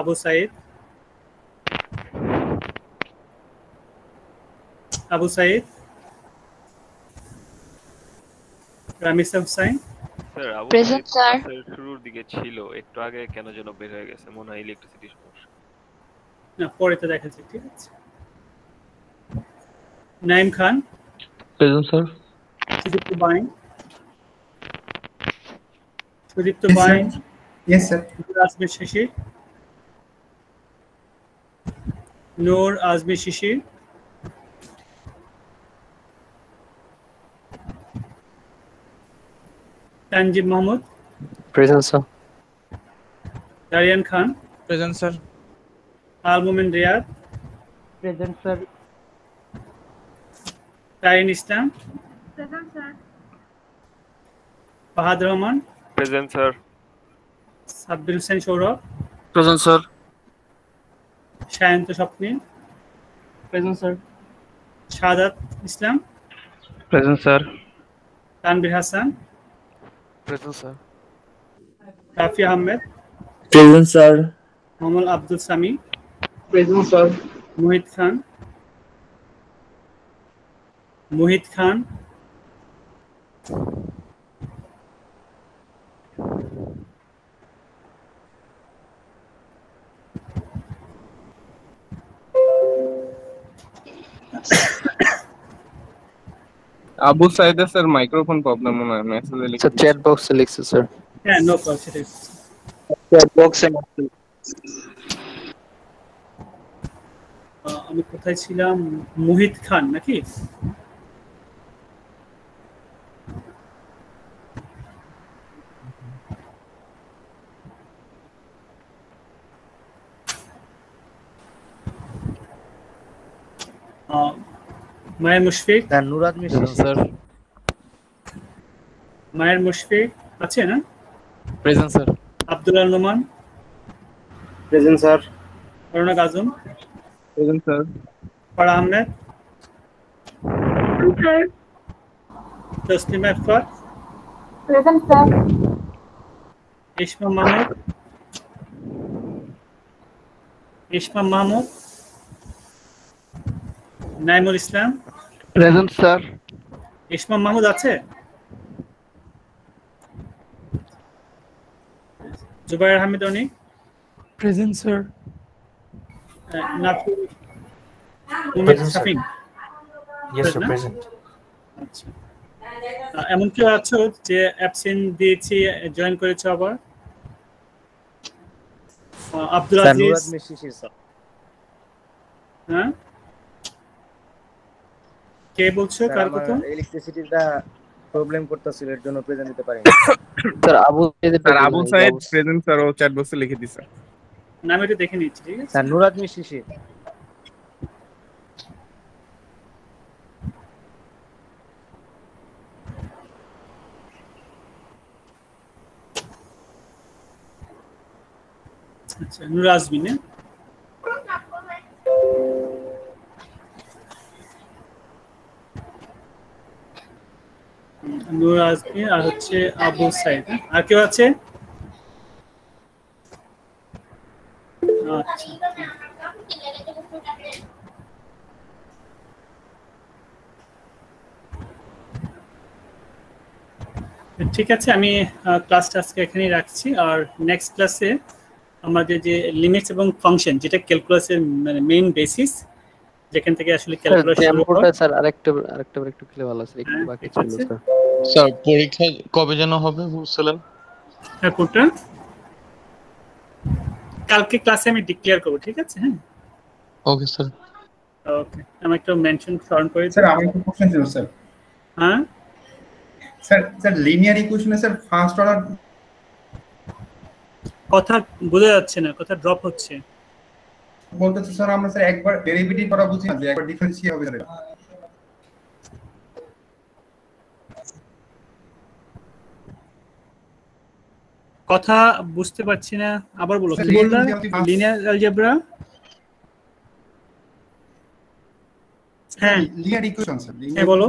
Abu Sayeed. Abu Sayeed. Ramisa Hussain. Sir Abu Present, sir. শুরুর দিকে ছিল, একটু আগে কেন যেন বের হয়ে গেছে, মনে হয় ইলেকট্রিসিটি সমস্যা। না, পরে তো দেখা যাচ্ছে। ঠিক আছে। নাইম খান। Present, sir. সুদীপ্ত বাইন। Sudipta Yes, sir. বাইন। Yes, sir. আজমির শিশির। নূর আজমির শিশির। তানজিব মাহমুদ। Present, sir. দারিয়ান খান। Present, sir. Al Momin Riyad. Present, sir. Tarin Islam. Present, sir. Fahad Rahman. Present sir. Sabbir Hossain Sourav. Present, sir. Sayanta Swapnil. Present sir. Shahadat Islam. Present, sir. Tanvir Hasan. Present, sir. Rafi Ahmed. Present, sir. Mohammad Abdul Sami. Present, sir. Muhit Khan. Muhit Khan. Abu Said, sir, microphone problem mone hoy message Sir, chat box e likhche, sir. হ্যাঁ, no problem. chat box e আমি কোথায় ছিলাম? মুহিত খান নাকি? মায়ের Mushfiq. Sir, Nurad Misri, sir. মায়ের মুশফিক আছে না? Present, sir. আব্দুল আল নোমান। Present, sir. রৌনক আজম। Present, sir. Farah Ahmed. Sir. Taslima Iffat. Present, sir. ইসমা মাহমুদ। ইসমা মাহমুদ। নাইমুল ইসলাম। Present, sir. ইসমা মাহমুদ আছে? জুবাইর আহমেদ অনিক। Present, sir. Nafi Muhammad Present, sir. শাফিক। Yes, sir. না? Present. আচ্ছা। এমন কেউ আছো যে অ্যাবসেন্ট দিয়েছি, জয়েন করেছো আবার? Abdul Sir, Aziz. Nurad Misri, sir. হ্যাঁ, কে বলছো? কার কথা? ইলেকট্রিসিটিটা প্রবলেম করতেছিল, এর জন্য প্রেজেন্ট দিতে পারিনি। Sir, Abu Said. Sir, Abu Said, present, sir. ও chat box e লিখে দিছে। নাম এটা দেখে নিচ্ছি। ঠিক আছে। স্যার, নুরাদ মিশিশি। আচ্ছা, নূর আজমিন। নূর আজমিন আর হচ্ছে আবু সাইদ। আর কেউ আছে? আচ্ছা, ঠিক আছে। আমি ক্লাসটা আজকে এখানেই রাখছি, আর নেক্সট ক্লাসে আমাদের যে লিমিটস এবং ফাংশন যেটা ক্যালকুলাসের মানে মেইন বেসিস, যেখান থেকে আসলে ক্যালকুলাস শুরু হয়। স্যার আরেকটা একটু খেলে ভালো আছে, একটু বাকি ছিল স্যার। স্যার পরীক্ষা কবে যেন হবে বলছিলেন? হ্যাঁ, কোনটা? কালকে ক্লাসে আমি ডিক্লেয়ার করব, ঠিক আছে? হ্যাঁ, ওকে স্যার। ওকে, আমি একটু মেনশন স্মরণ করে স্যার আমার একটা কোশ্চেন ছিল স্যার। হ্যাঁ স্যার লিনিয়ার ইকুয়েশনে স্যার ফার্স্ট অর্ডার কথা বোঝা যাচ্ছে না, কথা ড্রপ হচ্ছে। বলতেছে স্যার আমরা স্যার একবার ডেরিভেটিভ করা বুঝি না, যে একবার ডিফারেন্সিয়েট হবে স্যার। কথা বুঝতে পারছি না, আবার বলো। কি বললা? Linear algebra? হ্যাঁ, লিনিয়ার ইকুয়েশন স্যার। হ্যাঁ বলো।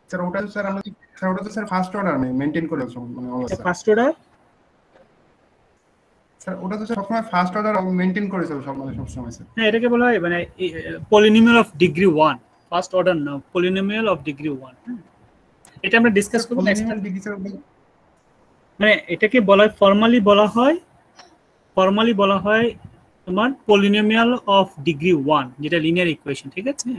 স্যার ওটা তো স্যার আমরা স্যার ওটা তো স্যার ফার্স্ট অর্ডার মেইনটেইন করে মানে অবস্থা। ফার্স্ট অর্ডার স্যার ওটা তো স্যার সবসময় ফার্স্ট অর্ডার মেইনটেইন করে স্যার সব সময় স্যার। হ্যাঁ, এটাকে বলা হয় মানে polynomial of degree 1, first order না, পলিনোমিয়াল অফ ডিগ্রি 1। এটা আমরা ডিসকাস করব নেক্সট ডিগ্রি স্যার। মানে এটাকে বলা হয় ফর্মালি বলা হয় তোমার পলিনোমিয়াল অফ ডিগ্রি 1, যেটা লিনিয়ার ইকুয়েশন, ঠিক আছে?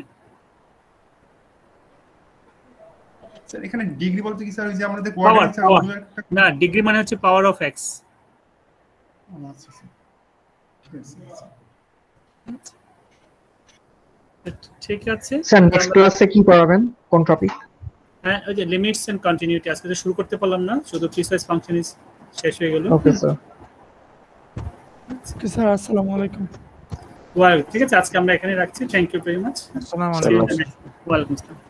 স্যার এখানে ডিগ্রি বলতে কি স্যার ওই যে আমাদের কোঅর্ডিনেট স্যার? না, ডিগ্রি মানে হচ্ছে পাওয়ার অফ x। আচ্ছা স্যার, ঠিক আছে স্যার নেক্সট ক্লাসে কি পড়াবেন, কোন টপিক? হ্যাঁ, ওই যে লিমিটস এন্ড কন্টিনিউটি আজকে তো শুরু করতে পারলাম না, শুধু পিসওয়াইজ ফাংশন শেষ হয়ে গেল। Okay sir. ওকে স্যার, আসসালামু আলাইকুম। ওয়েল, ঠিক আছে, আজকে আমরা এখানে রাখছি। Thank you very much. আসসালামু আলাইকুম। ওয়ালাইকুম আসসালাম।